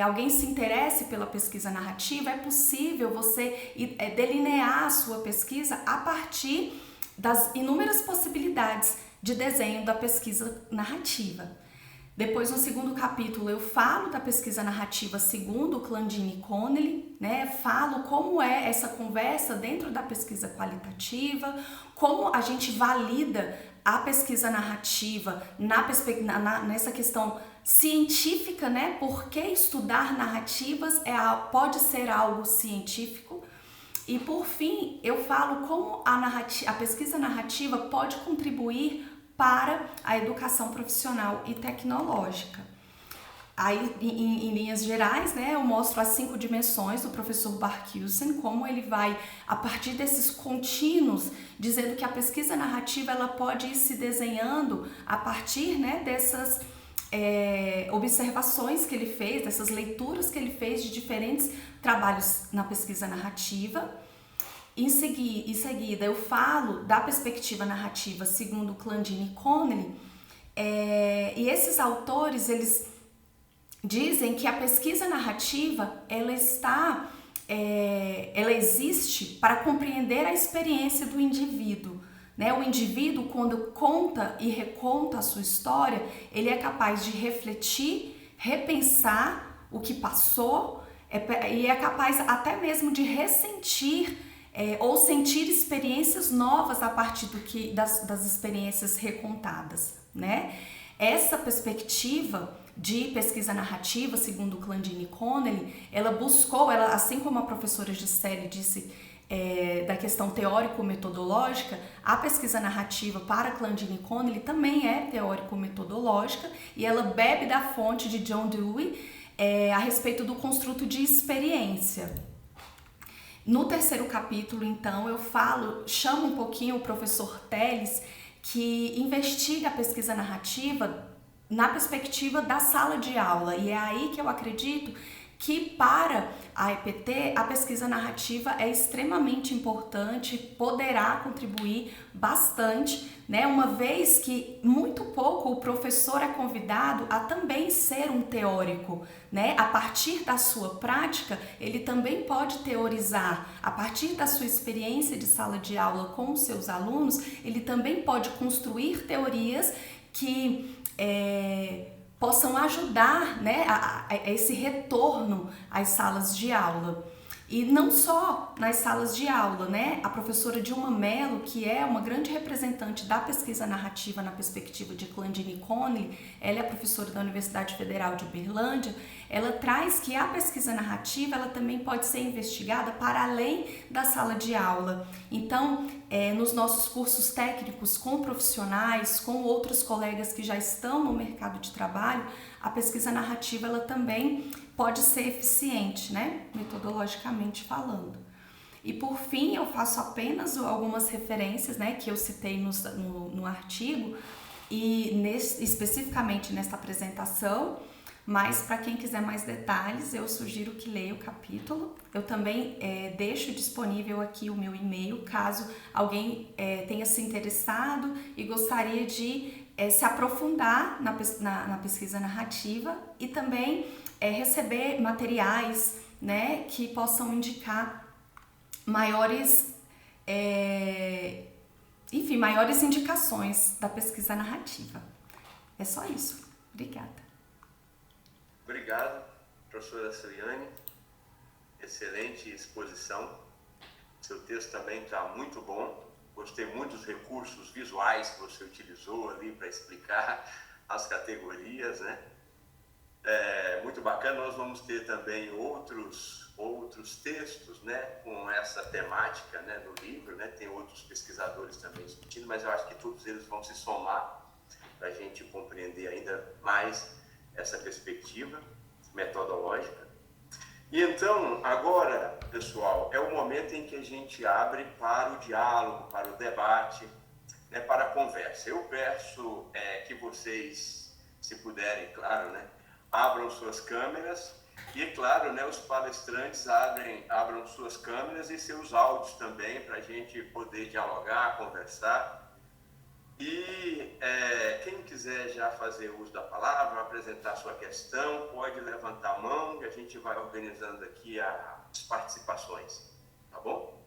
alguém se interesse pela pesquisa narrativa, é possível você delinear a sua pesquisa a partir das inúmeras possibilidades de desenho da pesquisa narrativa. Depois, no segundo capítulo, eu falo da pesquisa narrativa segundo Klandini e Connelly, né? Falo como é essa conversa dentro da pesquisa qualitativa, como a gente valida a pesquisa narrativa nessa questão científica, né? Por que estudar narrativas pode ser algo científico. E por fim, eu falo como a pesquisa narrativa pode contribuir para a educação profissional e tecnológica. Aí, em linhas gerais, né, eu mostro as 5 dimensões do professor Barkhuizen, como ele vai, a partir desses contínuos, dizendo que a pesquisa narrativa ela pode ir se desenhando a partir, né, dessas observações que ele fez, dessas leituras que ele fez de diferentes trabalhos na pesquisa narrativa. Em seguida, eu falo da perspectiva narrativa segundo Clandini e Connelly, e esses autores, eles dizem que a pesquisa narrativa, ela existe para compreender a experiência do indivíduo, né? O indivíduo, quando conta e reconta a sua história, ele é capaz de refletir, repensar o que passou, e é capaz até mesmo de ressentir ou sentir experiências novas a partir das experiências recontadas, né? Essa perspectiva de pesquisa narrativa, segundo Clandini e Connelly, ela buscou, assim como a professora Gisele disse da questão teórico-metodológica, a pesquisa narrativa para Clandini e Connelly também é teórico-metodológica, e ela bebe da fonte de John Dewey a respeito do construto de experiência. No terceiro capítulo, então, eu chamo um pouquinho o professor Teles, que investiga a pesquisa narrativa na perspectiva da sala de aula, e é aí que eu acredito que para a EPT a pesquisa narrativa é extremamente importante, poderá contribuir bastante, né? Uma vez que muito pouco o professor é convidado a também ser um teórico, né? A partir da sua prática, ele também pode teorizar, a partir da sua experiência de sala de aula com os seus alunos, ele também pode construir teorias que possam ajudar, né, a esse retorno às salas de aula. E não só nas salas de aula, né? A professora Dilma Mello, que é uma grande representante da pesquisa narrativa na perspectiva de Clandini e Connelly, ela é professora da Universidade Federal de Uberlândia, ela traz que a pesquisa narrativa ela também pode ser investigada para além da sala de aula. Então, nos nossos cursos técnicos com profissionais, com outros colegas que já estão no mercado de trabalho, a pesquisa narrativa ela também pode ser eficiente, né? Metodologicamente falando. E por fim, eu faço apenas algumas referências, né, que eu citei no artigo, e especificamente nesta apresentação, mas para quem quiser mais detalhes, eu sugiro que leia o capítulo. Eu também deixo disponível aqui o meu e-mail, caso alguém tenha se interessado e gostaria de se aprofundar na pesquisa narrativa e também receber materiais, né, que possam indicar maiores indicações da pesquisa narrativa. É só isso. Obrigada. Obrigado, professora Celiane. Excelente exposição. Seu texto também está muito bom. Gostei muito dos recursos visuais que você utilizou ali para explicar as categorias, né? Muito bacana. Nós vamos ter também outros textos, né, com essa temática, né, no livro, né? Tem outros pesquisadores também discutindo, mas eu acho que todos eles vão se somar para a gente compreender ainda mais essa perspectiva metodológica. E então, agora, pessoal, é o momento em que a gente abre para o diálogo, para o debate, né, para a conversa. Eu peço que vocês, se puderem, claro, né, abram suas câmeras e, claro, né, os palestrantes abram suas câmeras e seus áudios também, para a gente poder dialogar, conversar. E quem quiser já fazer uso da palavra, apresentar sua questão, pode levantar a mão e a gente vai organizando aqui as participações, tá bom?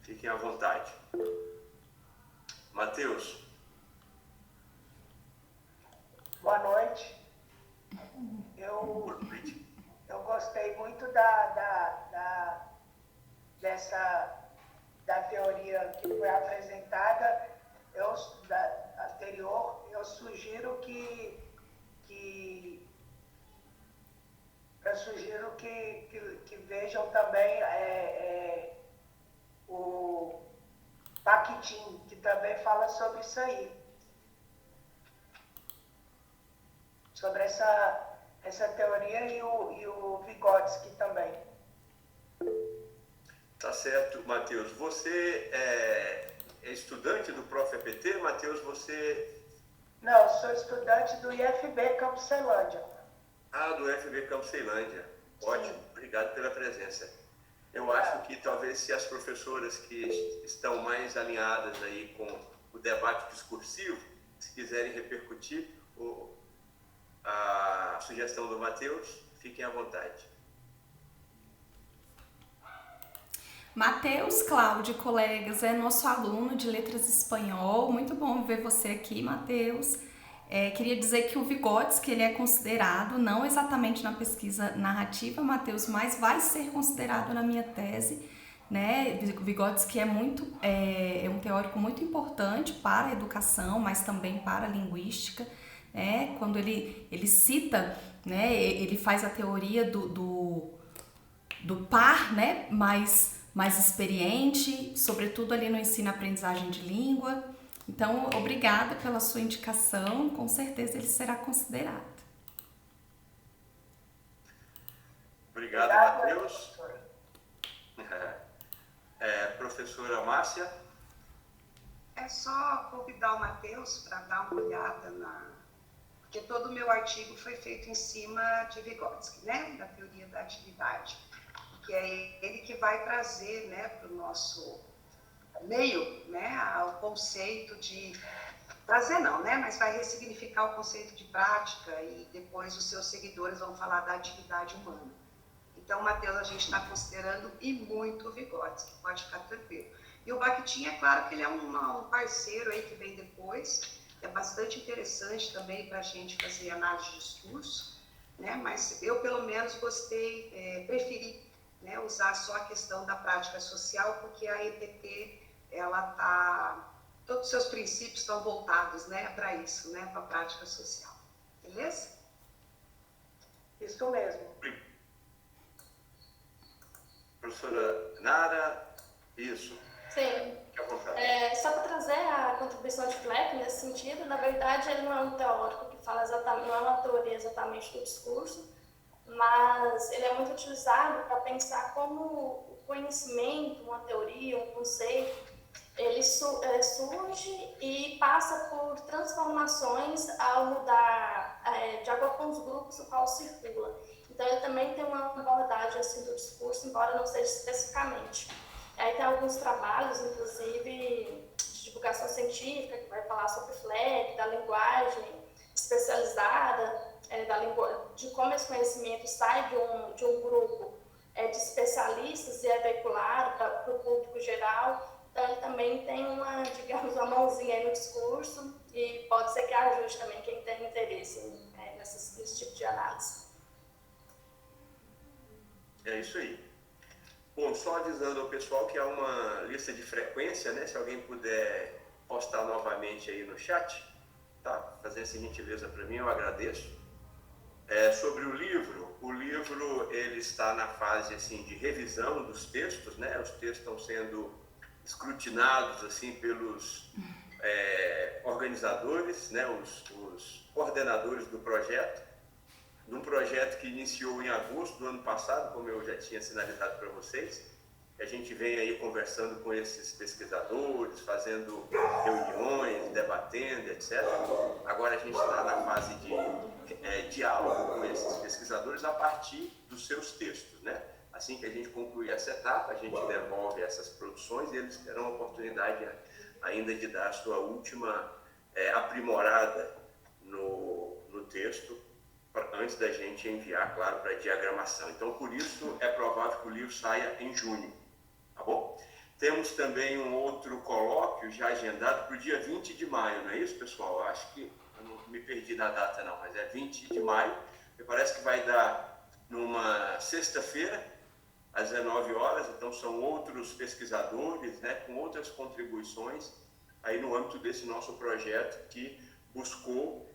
Fiquem à vontade. Matheus. Boa noite. Eu gostei muito da teoria que foi apresentada. Eu eu sugiro que vejam também o Bakhtin, que também fala sobre isso aí. Sobre essa teoria e o Vygotsky também. Tá certo, Matheus. Você é estudante do Prof. EPT? Matheus, você... Não, sou estudante do IFB Campos Ceilândia. Ah, do IFB Campos Ceilândia. Ótimo, obrigado pela presença. Eu acho que talvez se as professoras que estão mais alinhadas aí com o debate discursivo, se quiserem repercutir a sugestão do Matheus, fiquem à vontade. Matheus Cláudio, colegas, é nosso aluno de Letras Espanhol. Muito bom ver você aqui, Matheus. Queria dizer que o Vygotsky, ele é considerado, não exatamente na pesquisa narrativa, Matheus, mas vai ser considerado na minha tese, né? O Vygotsky é um teórico muito importante para a educação, mas também para a linguística, né? Quando ele cita, né, ele faz a teoria do par, né, mais experiente, sobretudo ali no ensino-aprendizagem de língua. Então, obrigada pela sua indicação, com certeza ele será considerado. Obrigado, Matheus. Professora Márcia? É só convidar o Matheus para dar uma olhada porque todo o meu artigo foi feito em cima de Vygotsky, né, da teoria da atividade, que é ele que vai trazer, né, para o nosso meio, né, o conceito de... Trazer não, né, mas vai ressignificar o conceito de prática e depois os seus seguidores vão falar da atividade humana. Então, Matheus, a gente está considerando e muito o Vygotsky, pode ficar tranquilo. E o Bakhtin, é claro que ele é um parceiro aí que vem depois, é bastante interessante também para a gente fazer análise de discurso, né, mas eu, pelo menos, preferi, né, usar só a questão da prática social, porque a EPT, todos os seus princípios estão voltados, né, para isso, né, para a prática social. Beleza? Isso mesmo. Professora Nara, isso. Sim. Fique à vontade. Só para trazer a contribuição de Fleck nesse sentido, na verdade ele não é um teórico que fala exatamente, não é uma teoria exatamente do discurso, mas ele é muito utilizado para pensar como o conhecimento, uma teoria, um conceito, ele surge e passa por transformações ao mudar de acordo com os grupos no qual circula. Então ele também tem uma abordagem assim, do discurso, embora não seja especificamente. Aí tem alguns trabalhos, inclusive, de divulgação científica, que vai falar sobre Fleck, da linguagem especializada, de como esse conhecimento sai de um grupo de especialistas e é veiculado para o público geral. Então, ele também tem uma mãozinha aí no discurso e pode ser que ajude também quem tem interesse nesse tipo de análise. É isso aí. Bom, só avisando ao pessoal que há uma lista de frequência, né? Se alguém puder postar novamente aí no chat, tá? Fazer essa gentileza para mim, eu agradeço. Sobre o livro ele está na fase assim de revisão dos textos, né? Os textos estão sendo escrutinados assim pelos organizadores, né? Os coordenadores do projeto. Num projeto que iniciou em agosto do ano passado, como eu já tinha sinalizado para vocês. A gente vem aí conversando com esses pesquisadores, fazendo reuniões, debatendo, etc. Agora a gente está na fase de diálogo com esses pesquisadores a partir dos seus textos, né? Assim que a gente concluir essa etapa, a gente devolve essas produções e eles terão a oportunidade ainda de dar a sua última aprimorada no texto, antes da gente enviar, claro, para diagramação. Então, por isso, é provável que o livro saia em junho, tá bom? Temos também um outro colóquio já agendado para o dia 20 de maio, não é isso, pessoal? Eu acho que eu não me perdi na data, não, mas é 20 de maio. Me parece que vai dar numa sexta-feira, às 19 horas, então são outros pesquisadores, né, com outras contribuições aí no âmbito desse nosso projeto que buscou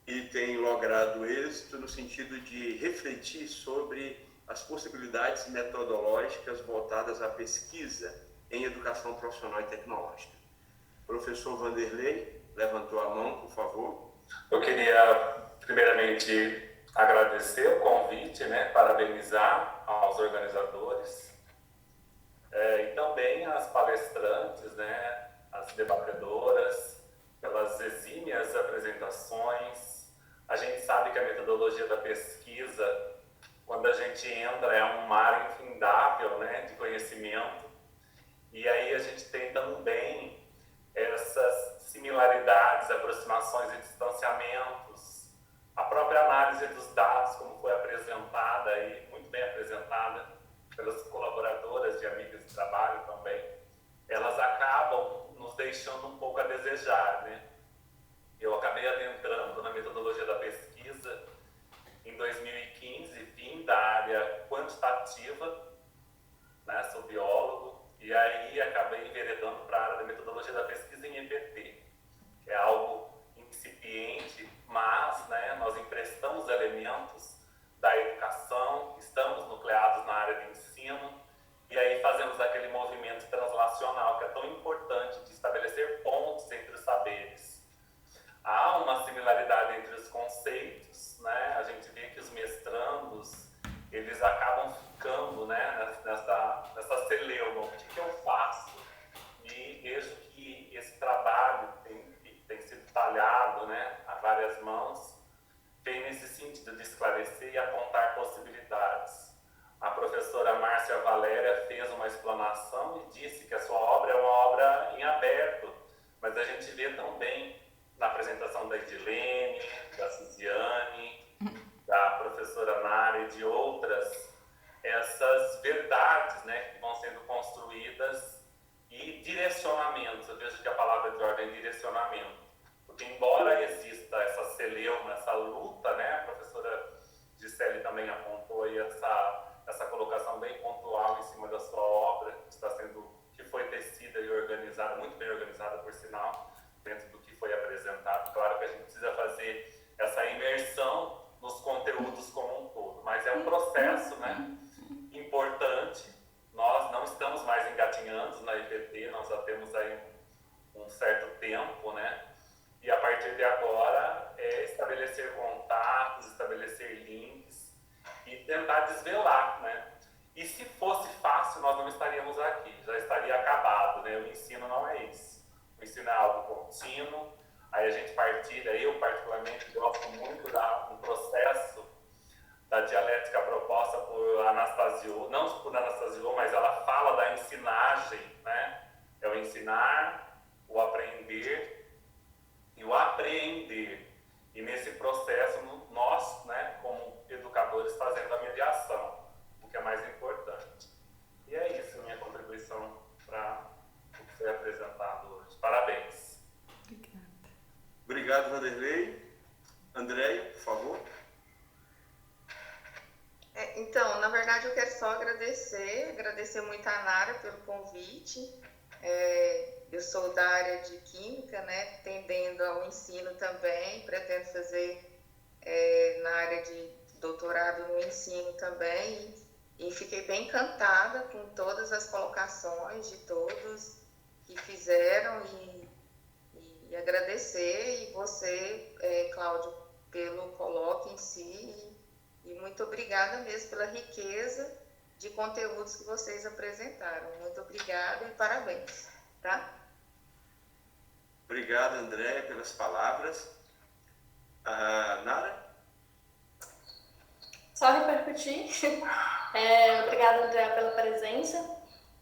e tem logrado êxito no sentido de refletir sobre as possibilidades metodológicas voltadas à pesquisa em educação profissional e tecnológica. Professor Vanderlei, levantou a mão, por favor. Eu queria, primeiramente, agradecer o convite, né, parabenizar aos organizadores e também às palestrantes, né, as debatedoras, pelas exímias apresentações. A gente sabe que a metodologia da pesquisa, quando a gente entra, é um mar infindável, né, de conhecimento, e aí a gente tem também essas similaridades, aproximações e distanciamentos, a própria análise dos dados, como foi apresentada aí, muito bem apresentada pelas colaboradoras de Amigas de Trabalho também, elas acabam nos deixando um pouco a desejar, né? Eu acabei adentrando na metodologia da pesquisa em 2015, vim da área quantitativa, né, sou biólogo, e aí acabei enveredando para a área da metodologia da pesquisa em EPT, que é algo incipiente, mas, né, nós emprestamos elementos da educação, estamos nucleados na área de ensino, e aí fazemos aquele movimento translacional que é tão importante de estabelecer pontes entre os saberes. Há uma similaridade entre os conceitos, né? A gente vê que os mestrandos, eles acabam ficando, né, nessa celeuma, o que eu faço? E vejo que esse trabalho tem sido talhado, né, a várias mãos, vem nesse sentido de esclarecer e apontar possibilidades. A professora Márcia Valéria fez uma explanação e disse que a sua obra é uma obra em aberto, mas a gente vê também na apresentação da Edilene, da Ciziane, da professora Nara e de outras, essas verdades, né, que vão sendo construídas e direcionamentos. Eu vejo que a palavra de ordem é direcionamento, porque embora exista essa celeuma, essa luta, né, a professora Gisele também apontou aí essa colocação bem pontual em cima da sua obra, que foi tecida e organizada, muito bem organizada por sinal, dentro do que foi apresentado. Claro que a gente precisa fazer essa imersão nos conteúdos como um todo, mas é um processo, né, importante. Nós não estamos mais engatinhando na IPT, nós já temos aí um certo tempo, né, e a partir de agora é estabelecer contatos, estabelecer links e tentar desvelar, né. E se fosse fácil, nós não estaríamos aqui, já estaria acabado, né, o ensino não é isso. O ensino é algo contínuo, aí a gente partilha, eu particularmente gosto muito de um processo da dialética proposta por Anastasio, não por Anastasio, mas ela fala da ensinagem, né? É o ensinar, o aprender e o apreender. E nesse processo, nós, né, como educadores, fazendo a mediação, o que é mais importante. E é isso, minha contribuição para o que foi apresentado hoje. Parabéns. Obrigado, Vanderlei. Andréia, por favor. Então, na verdade, eu quero só agradecer muito a Nara pelo convite. Eu sou da área de Química, né, tendendo ao ensino também, pretendo fazer na área de doutorado no ensino também, e fiquei bem encantada com todas as colocações de todos que fizeram e agradecer, e você, Cláudio, pelo coloque em si, e muito obrigada mesmo pela riqueza de conteúdos que vocês apresentaram. Muito obrigada e parabéns, tá? Obrigado, Andréia, pelas palavras. Nara? Só repercutir. Obrigada, Andréia, pela presença.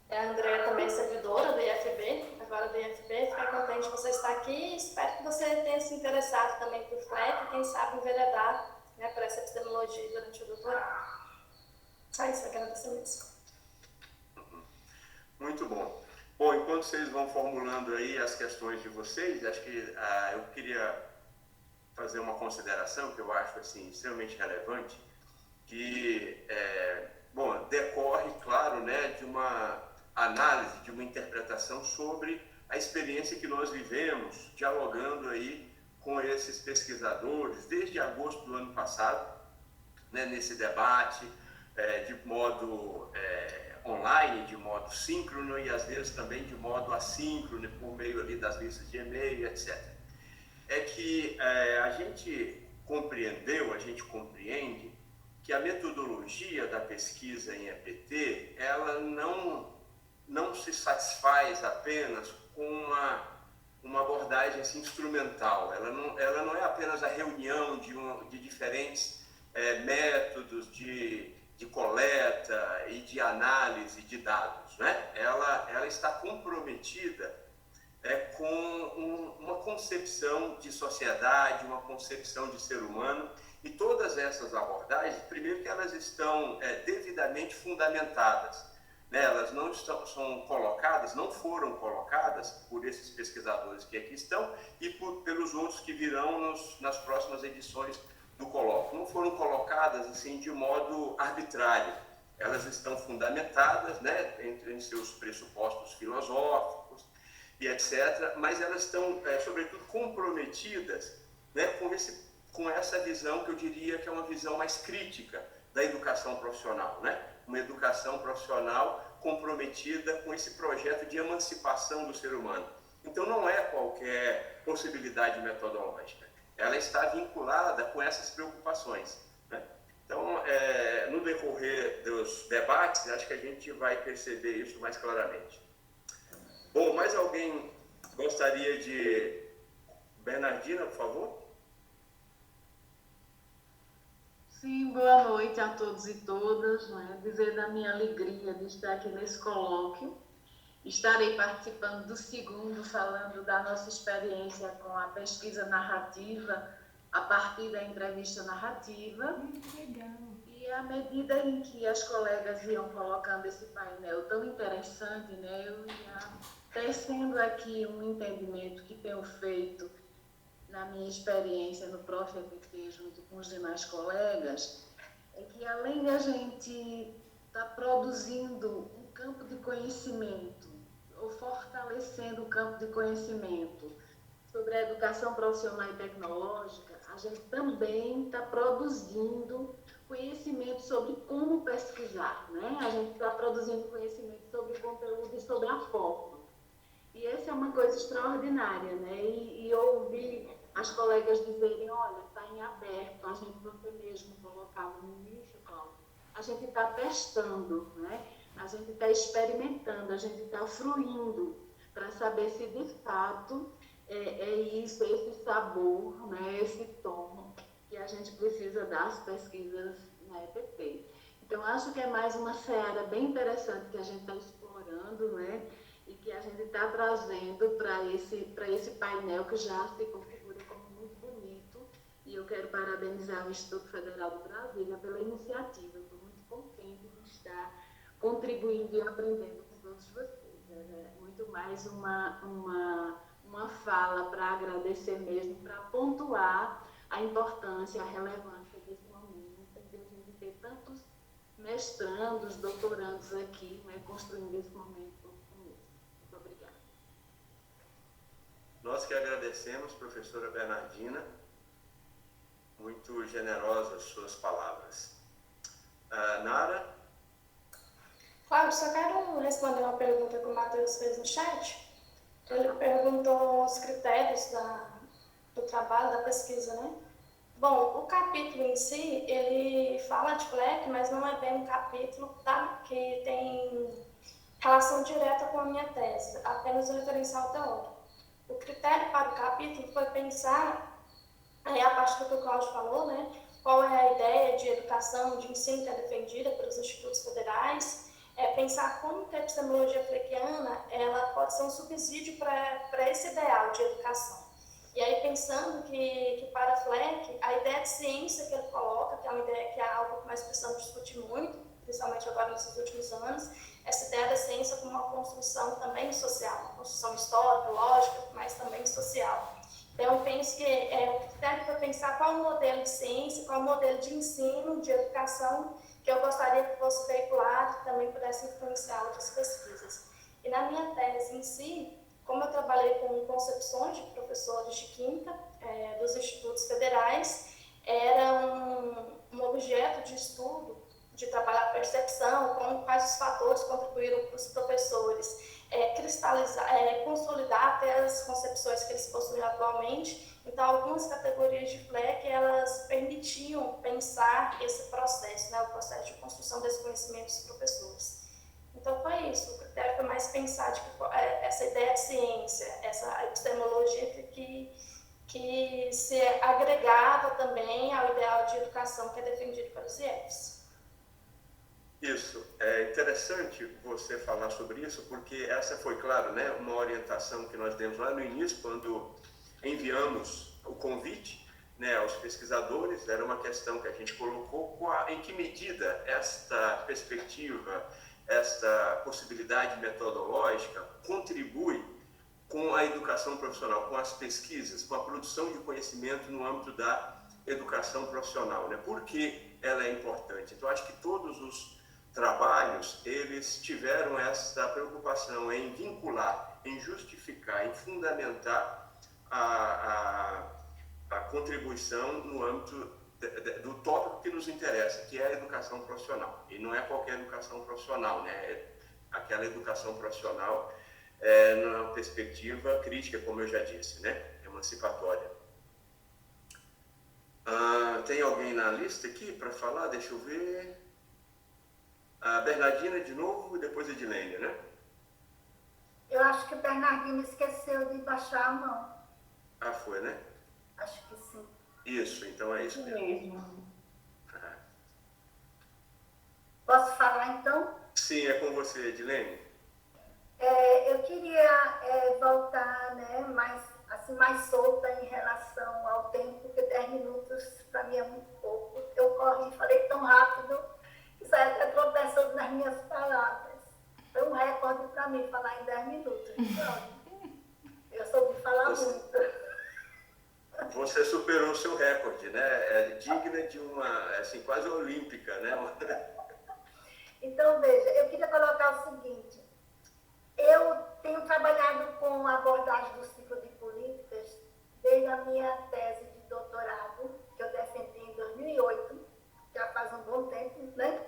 A Andréia também é servidora do IFB, agora do IFB. Fiquei contente de você estar aqui. Espero que você tenha se interessado também por FLEC e, quem sabe, enveredar, né, por essa epistemologia durante o doutorado. Só isso, eu quero agradecer mesmo. Muito bom. Bom, enquanto vocês vão formulando aí as questões de vocês, acho que eu queria fazer uma consideração que eu acho assim, extremamente relevante, que decorre, claro, né, de uma análise, de uma interpretação sobre a experiência que nós vivemos, dialogando aí com esses pesquisadores desde agosto do ano passado, né, nesse debate de modo online, de modo síncrono e às vezes também de modo assíncrono, por meio ali das listas de e-mail, etc. É que a gente compreende que a metodologia da pesquisa em EPT, ela não se satisfaz apenas com uma abordagem assim, instrumental. Ela não é apenas a reunião de diferentes métodos de coleta e de análise de dados, né? Ela está comprometida com uma concepção de sociedade, uma concepção de ser humano, e todas essas abordagens, primeiro que elas estão devidamente fundamentadas, né? Elas não foram colocadas por esses pesquisadores que aqui estão e pelos outros que virão nas próximas edições do colóquio. Não foram colocadas assim de modo arbitrário. Elas estão fundamentadas, né, em seus pressupostos filosóficos e etc., mas elas estão, sobretudo, comprometidas, né, com essa visão que eu diria que é uma visão mais crítica da educação profissional, né? Uma educação profissional comprometida com esse projeto de emancipação do ser humano. Então, não é qualquer possibilidade metodológica. Ela está vinculada com essas preocupações, né? Então, no decorrer dos debates, acho que a gente vai perceber isso mais claramente. Bom, mais alguém gostaria de... Bernardina, por favor? Sim, boa noite a todos e todas, né? Dizer da minha alegria de estar aqui nesse colóquio. Estarei participando do segundo, falando da nossa experiência com a pesquisa narrativa, a partir da entrevista narrativa. Que legal. E à medida em que as colegas iam colocando esse painel tão interessante, né, eu ia tecendo aqui um entendimento que tenho feito na minha experiência no Prof.EPT junto com os demais colegas, é que além de a gente estar produzindo um campo de conhecimento, ou fortalecendo o campo de conhecimento sobre a educação profissional e tecnológica, a gente também está produzindo conhecimento sobre como pesquisar, né? A gente está produzindo conhecimento sobre o conteúdo e sobre a forma. E essa é uma coisa extraordinária, né? E ouvir as colegas dizerem, olha, está em aberto, a gente, você mesmo colocava no início, Cláudio, a gente está testando, né? A gente está experimentando, a gente está fruindo para saber se de fato é isso, esse sabor, né, esse tom que a gente precisa das pesquisas na EPT. Então, acho que é mais uma seara bem interessante que a gente está explorando, né, e que a gente está trazendo para esse painel que já se configura como muito bonito. E eu quero parabenizar o Instituto Federal de Brasília pela iniciativa. Estou muito contente de estar contribuindo e aprendendo com todos vocês. É muito mais uma fala para agradecer mesmo, para pontuar a importância, a relevância desse momento, de a gente ter tantos mestrandos, doutorandos aqui, né, construindo esse momento conosco. Muito obrigada. Nós que agradecemos, professora Bernardina, muito generosas suas palavras. Nara? Cláudio, só quero responder uma pergunta que o Matheus fez no chat. Ele perguntou os critérios do trabalho, da pesquisa, né? Bom, o capítulo em si, ele fala de FLEC, mas não é bem um capítulo que tem relação direta com a minha tese, apenas o referencial teórico. O critério para o capítulo foi pensar, aí a parte do que o Cláudio falou, né? Qual é a ideia de educação, de ensino que é defendida pelos institutos federais, pensar como que a epistemologia fleckiana ela pode ser um subsídio para esse ideal de educação. E aí pensando que para Fleck, a ideia de ciência que ele coloca, que é uma ideia que é algo que nós precisamos discutir muito, principalmente agora nesses últimos anos, essa ideia da ciência como uma construção também social, uma construção histórica, lógica, mas também social. Então eu penso que o critério para pensar qual é o modelo de ciência, qual é o modelo de ensino, de educação, que eu gostaria que fosse veiculado e também pudesse influenciar outras pesquisas. E na minha tese em si, como eu trabalhei com concepções de professores de química, dos institutos federais, era um objeto de estudo, de trabalhar a percepção, quais os fatores contribuíram para os professores consolidar até as concepções que eles possuem atualmente. Então, algumas categorias de FLEC, elas permitiam pensar esse processo, né, o processo de construção desse conhecimento dos professores. Então, foi isso. O critério foi mais pensar essa ideia de ciência, essa epistemologia que se agregava também ao ideal de educação que é defendido pelos IEPs. Isso, é interessante você falar sobre isso, porque essa foi, claro, né, uma orientação que nós demos lá no início, quando enviamos o convite, né, aos pesquisadores. Era uma questão que a gente colocou, em que medida esta perspectiva, esta possibilidade metodológica contribui com a educação profissional, com as pesquisas, com a produção de conhecimento no âmbito da educação profissional, né? Por que ela é importante? Então, acho que todos os trabalhos, eles tiveram essa preocupação em vincular, em justificar, em fundamentar a contribuição no âmbito do tópico que nos interessa, que é a educação profissional. E não é qualquer educação profissional, né? É aquela educação profissional numa perspectiva crítica, como eu já disse, né? Emancipatória. Tem alguém na lista aqui para falar? Deixa eu ver. A Bernardina de novo e depois a Edilene, né? Eu acho que o Bernardino esqueceu de baixar a mão. Foi, né? Acho que sim. Isso, então é isso mesmo. Posso falar então? Sim, é com você, Edilene. Eu queria voltar, né, mais solta em relação ao tempo, porque 10 minutos para mim é muito pouco. Eu corri e falei tão rápido que isso até tropeçou nas minhas palavras. Foi um recorde para mim falar em 10 minutos. Então, eu soube falar muito. Você superou o seu recorde, né? É digna de uma, assim, quase olímpica, né? Então, veja, eu queria colocar o seguinte. Eu tenho trabalhado com a abordagem do ciclo de políticas desde a minha tese de doutorado, que eu defendi em 2008, já faz um bom tempo, né?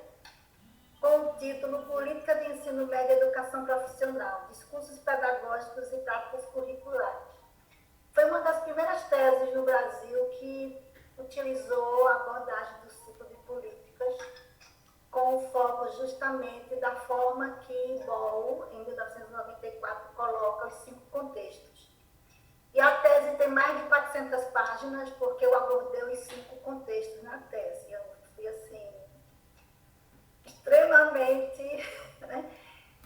Com o título Política de Ensino Médio e Educação Profissional, Discursos Pedagógicos e Práticas Curriculares. Foi uma das primeiras teses no Brasil que utilizou a abordagem do ciclo de políticas com o foco justamente da forma que Ball, em 1994, coloca os 5 contextos. E a tese tem mais de 400 páginas, porque eu abordei os 5 contextos na tese. Eu fui, assim, extremamente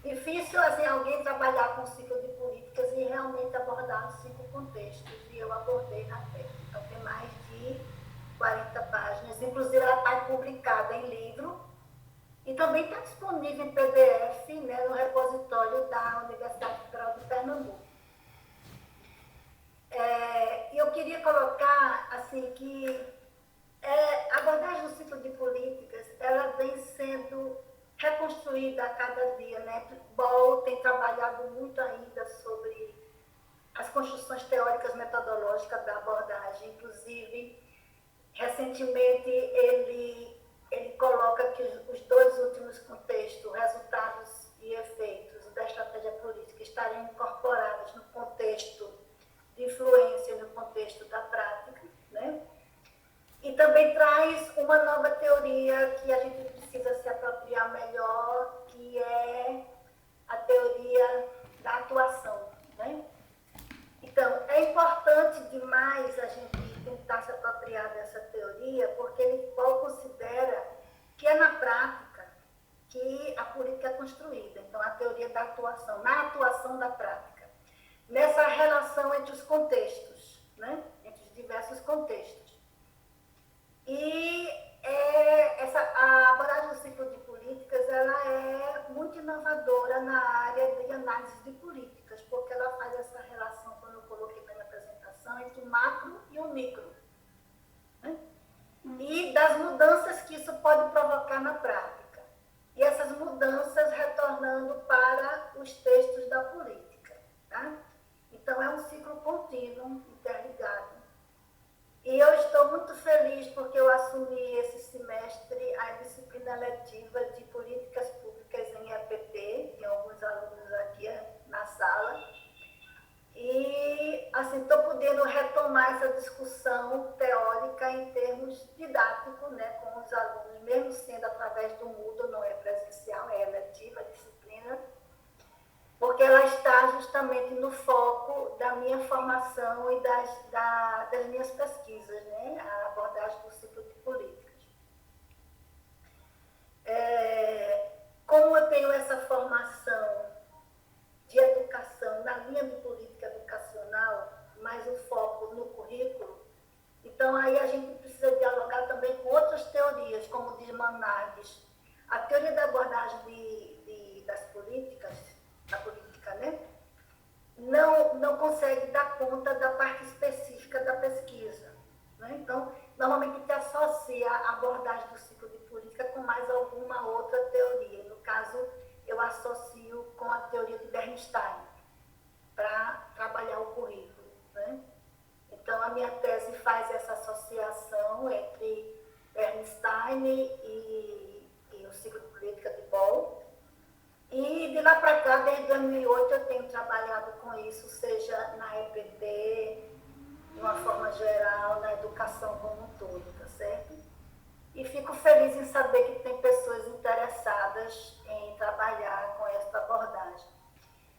difícil alguém trabalhar com o ciclo de políticas e realmente abordar os 5 contextos. E eu abordei na tese. Então, tem mais de 40 páginas. Inclusive, ela está publicada em livro. E também está disponível em PDF, né, no repositório da Universidade Federal de Pernambuco. E eu queria colocar assim, que a abordagem do ciclo de políticas ela vem sendo reconstruída a cada dia. Né? Ball tem trabalhado muito ainda sobre as construções teóricas metodológicas da abordagem. Inclusive, recentemente, ele coloca que os 2 últimos contextos, resultados e efeitos da estratégia política, estariam incorporados no contexto de influência, no contexto da prática, né? E também traz uma nova teoria que a gente precisa se apropriar melhor, que é a teoria da atuação, né? Então, é importante demais a gente tentar se apropriar dessa teoria, porque ele considera que é na prática que a política é construída. Então, a teoria da atuação, na atuação da prática, nessa relação entre os contextos, né? Entre os diversos contextos. E a abordagem do ciclo de políticas ela é muito inovadora na área de análise de políticas, porque ela faz essa relação, como eu coloquei na minha apresentação, entre o macro e o micro. Né? E das mudanças que isso pode provocar na prática. E essas mudanças retornando para os textos da política. Tá? Então, é um ciclo contínuo, interligado. E eu estou muito feliz porque eu assumi esse semestre a disciplina letiva de políticas públicas em EPP, tem alguns alunos aqui na sala, e assim estou podendo retomar essa discussão teórica em termos didáticos, né, com os alunos, mesmo sendo através do Moodle, não é presencial, é eletiva a disciplina, porque ela está justamente no foco da minha formação e das minhas pesquisas, né? A abordagem do ciclo de políticas. Como eu tenho essa formação de educação na linha de política educacional, mais o foco no currículo, então aí a gente precisa dialogar também com outras teorias, como diz Manardes. A teoria da abordagem das políticas, da política, né? Não consegue dar conta da parte específica da pesquisa. Né? Então, normalmente a gente associa a abordagem do ciclo de política com mais alguma outra teoria. No caso, eu associo com a teoria de Bernstein para trabalhar o currículo. Né? Então, a minha tese faz essa associação entre Bernstein e o ciclo de política de Boll. E de lá para cá, desde 2008, eu tenho trabalhado com isso, seja na EPP, de uma forma geral, na educação como um todo, tá certo? E fico feliz em saber que tem pessoas interessadas em trabalhar com esta abordagem.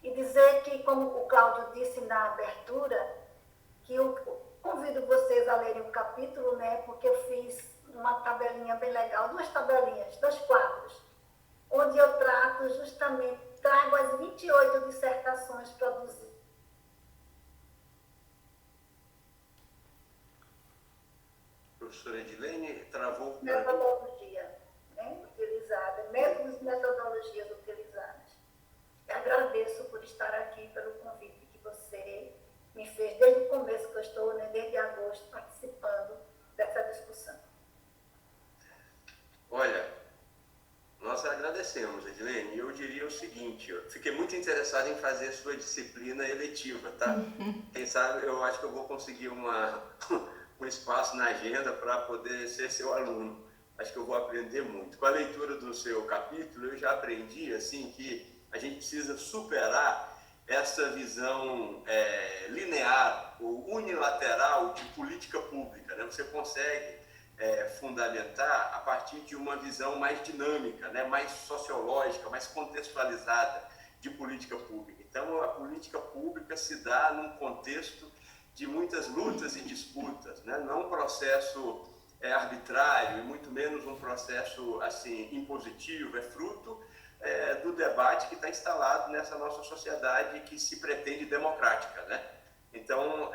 E dizer que, como o Cláudio disse na abertura, que eu convido vocês a lerem o capítulo, né, porque eu fiz uma tabelinha bem legal, 2 tabelinhas, 2 quadros, onde eu trago as 28 dissertações produzidas. Professora Edilene, travou... Metodologia, né, utilizada, métodos e metodologias utilizadas. Eu agradeço por estar aqui, pelo convite que você me fez desde o começo, que eu estou, né, desde agosto, participando dessa discussão. Olha, nós agradecemos, Edilene, e eu diria o seguinte, eu fiquei muito interessado em fazer a sua disciplina eletiva, tá? Quem sabe eu acho que eu vou conseguir um espaço na agenda para poder ser seu aluno. Acho que eu vou aprender muito. Com a leitura do seu capítulo, eu já aprendi assim, que a gente precisa superar essa visão linear ou unilateral de política pública. Né? Você consegue fundamentar a partir de uma visão mais dinâmica, né? Mais sociológica, mais contextualizada de política pública. Então, a política pública se dá num contexto de muitas lutas e disputas, né? Não um processo arbitrário e muito menos um processo assim impositivo, é fruto do debate que está instalado nessa nossa sociedade que se pretende democrática, né? Então,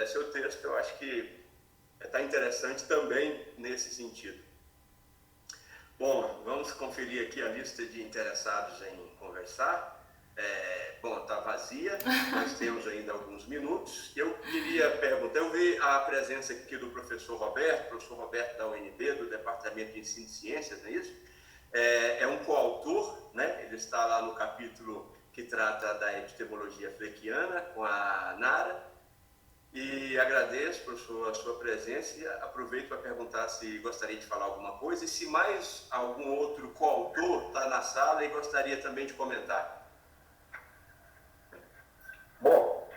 seu texto eu acho que está interessante também nesse sentido. Bom, vamos conferir aqui a lista de interessados em conversar. Bom, está vazia, nós temos ainda alguns minutos. Eu queria perguntar, eu vi a presença aqui do professor Roberto da UNB, do Departamento de Ensino e Ciências, não é isso? É um coautor, né? Ele está lá no capítulo que trata da epistemologia fleckiana, com a Nara. E agradeço, professor, a sua presença e aproveito para perguntar se gostaria de falar alguma coisa e se mais algum outro coautor está na sala e gostaria também de comentar. Bom,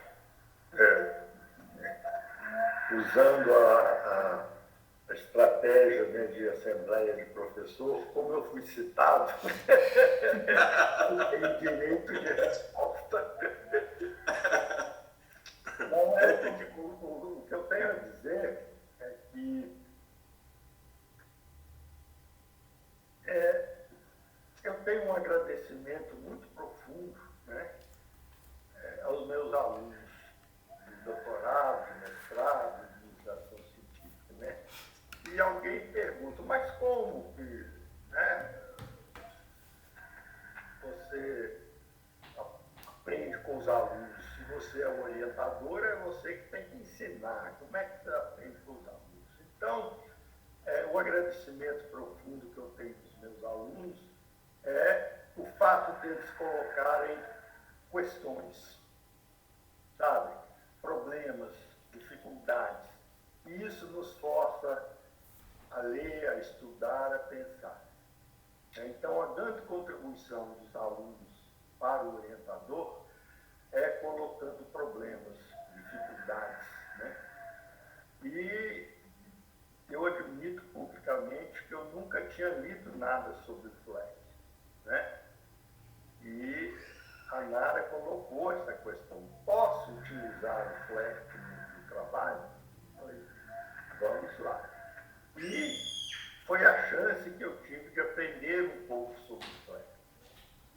usando a estratégia, né, de assembleia de professor, como eu fui citado, eu tenho direito de resposta. Não, o que eu tenho a dizer é que eu tenho um agradecimento muito profundo, né, aos meus alunos de doutorado, de mestrado, de iniciação científica, né? E alguém pergunta, mas como que, né, você aprende com os alunos? Se você é o orientador, é você que tem que ensinar. Como é que você aprende com os alunos? Então, o agradecimento profundo que eu tenho dos meus alunos é o fato deles colocarem questões, sabe? Problemas, dificuldades, E isso nos força a ler, a estudar, a pensar. Então, a grande contribuição dos alunos para o orientador é colocando problemas, dificuldades, né? E eu admito publicamente que eu nunca tinha lido nada sobre FLEC, né? E a Nara colocou essa questão: posso utilizar o FLEC no trabalho? Vamos lá. E foi a chance que eu tive de aprender um pouco sobre o FLEC.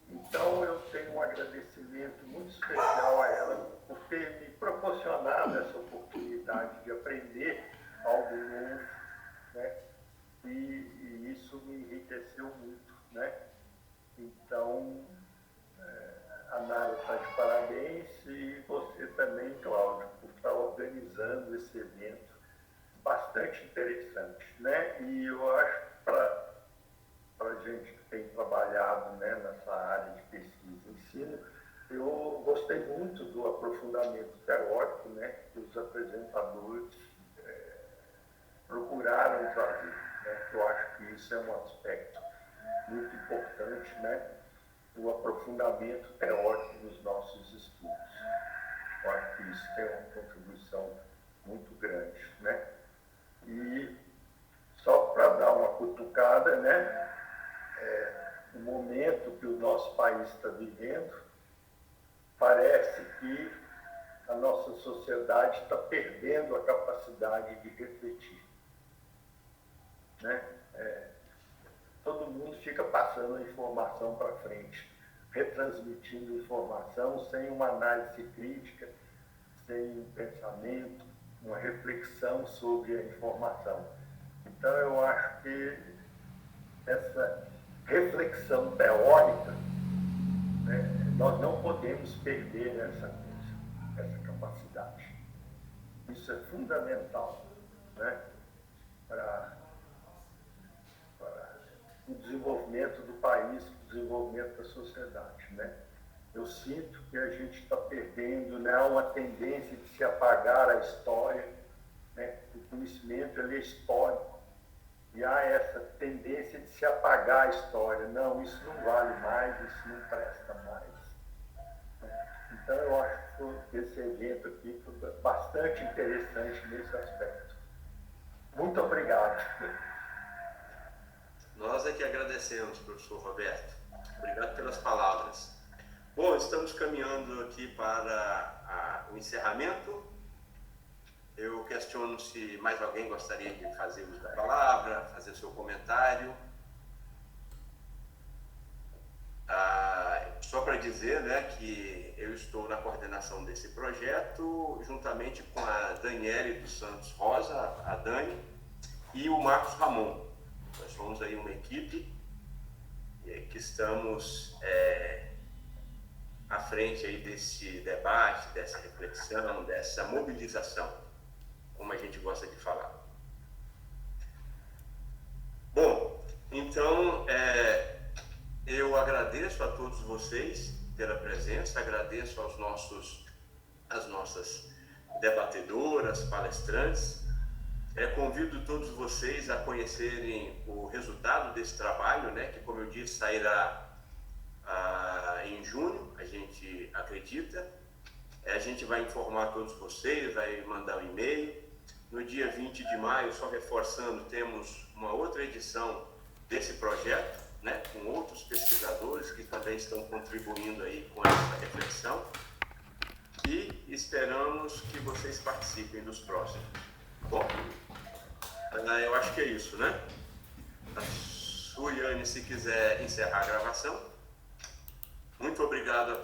Então, eu tenho um agradecimento muito especial a ela por ter me proporcionado essa oportunidade de aprender algo novo, né? E isso me enriqueceu muito, né? Então, a Nara está de parabéns, e você também, Cláudio, por estar organizando esse evento bastante interessante, né? E eu acho que para a gente que tem trabalhado, né, nessa área de pesquisa e ensino, eu gostei muito do aprofundamento teórico, né, que os apresentadores procuraram trazer, né? Eu acho que isso é um aspecto muito importante, né? O aprofundamento teórico dos nossos estudos. Eu acho que isso tem uma contribuição muito grande, né? E só para dar uma cutucada, né? O momento que o nosso país está vivendo, parece que a nossa sociedade está perdendo a capacidade de refletir, né? Todo mundo fica passando a informação para frente, retransmitindo informação sem uma análise crítica, sem um pensamento, uma reflexão sobre a informação. Então, eu acho que essa reflexão teórica, né, nós não podemos perder essa capacidade. Isso é fundamental, né, para o desenvolvimento do país, o desenvolvimento da sociedade, né? Eu sinto que a gente está perdendo, né, uma tendência de se apagar a história, né? O conhecimento, ele é histórico, e há essa tendência de se apagar a história. Não, isso não vale mais, isso não presta mais. Então, eu acho que esse evento aqui foi bastante interessante nesse aspecto. Muito obrigado. Nós é que agradecemos, professor Roberto. Obrigado pelas palavras. Bom, estamos caminhando aqui para o encerramento. Eu questiono se mais alguém gostaria de fazer uso da palavra, fazer o seu comentário. Só para dizer, né, que eu estou na coordenação desse projeto, juntamente com a Daniele dos Santos Rosa, a Dani, e o Marcos Ramon. Nós somos aí uma equipe que estamos à frente aí desse debate, dessa reflexão, dessa mobilização, como a gente gosta de falar. Bom, então, eu agradeço a todos vocês pela presença, agradeço às nossas debatedoras, palestrantes. Convido todos vocês a conhecerem o resultado desse trabalho, né, que, como eu disse, sairá em junho, a gente acredita. A gente vai informar todos vocês, vai mandar um e-mail. No dia 20 de maio, só reforçando, temos uma outra edição desse projeto, né, com outros pesquisadores que também estão contribuindo aí com essa reflexão. E esperamos que vocês participem dos próximos. Bom, eu acho que é isso, né? A Suliane, se quiser encerrar a gravação. Muito obrigado a todos.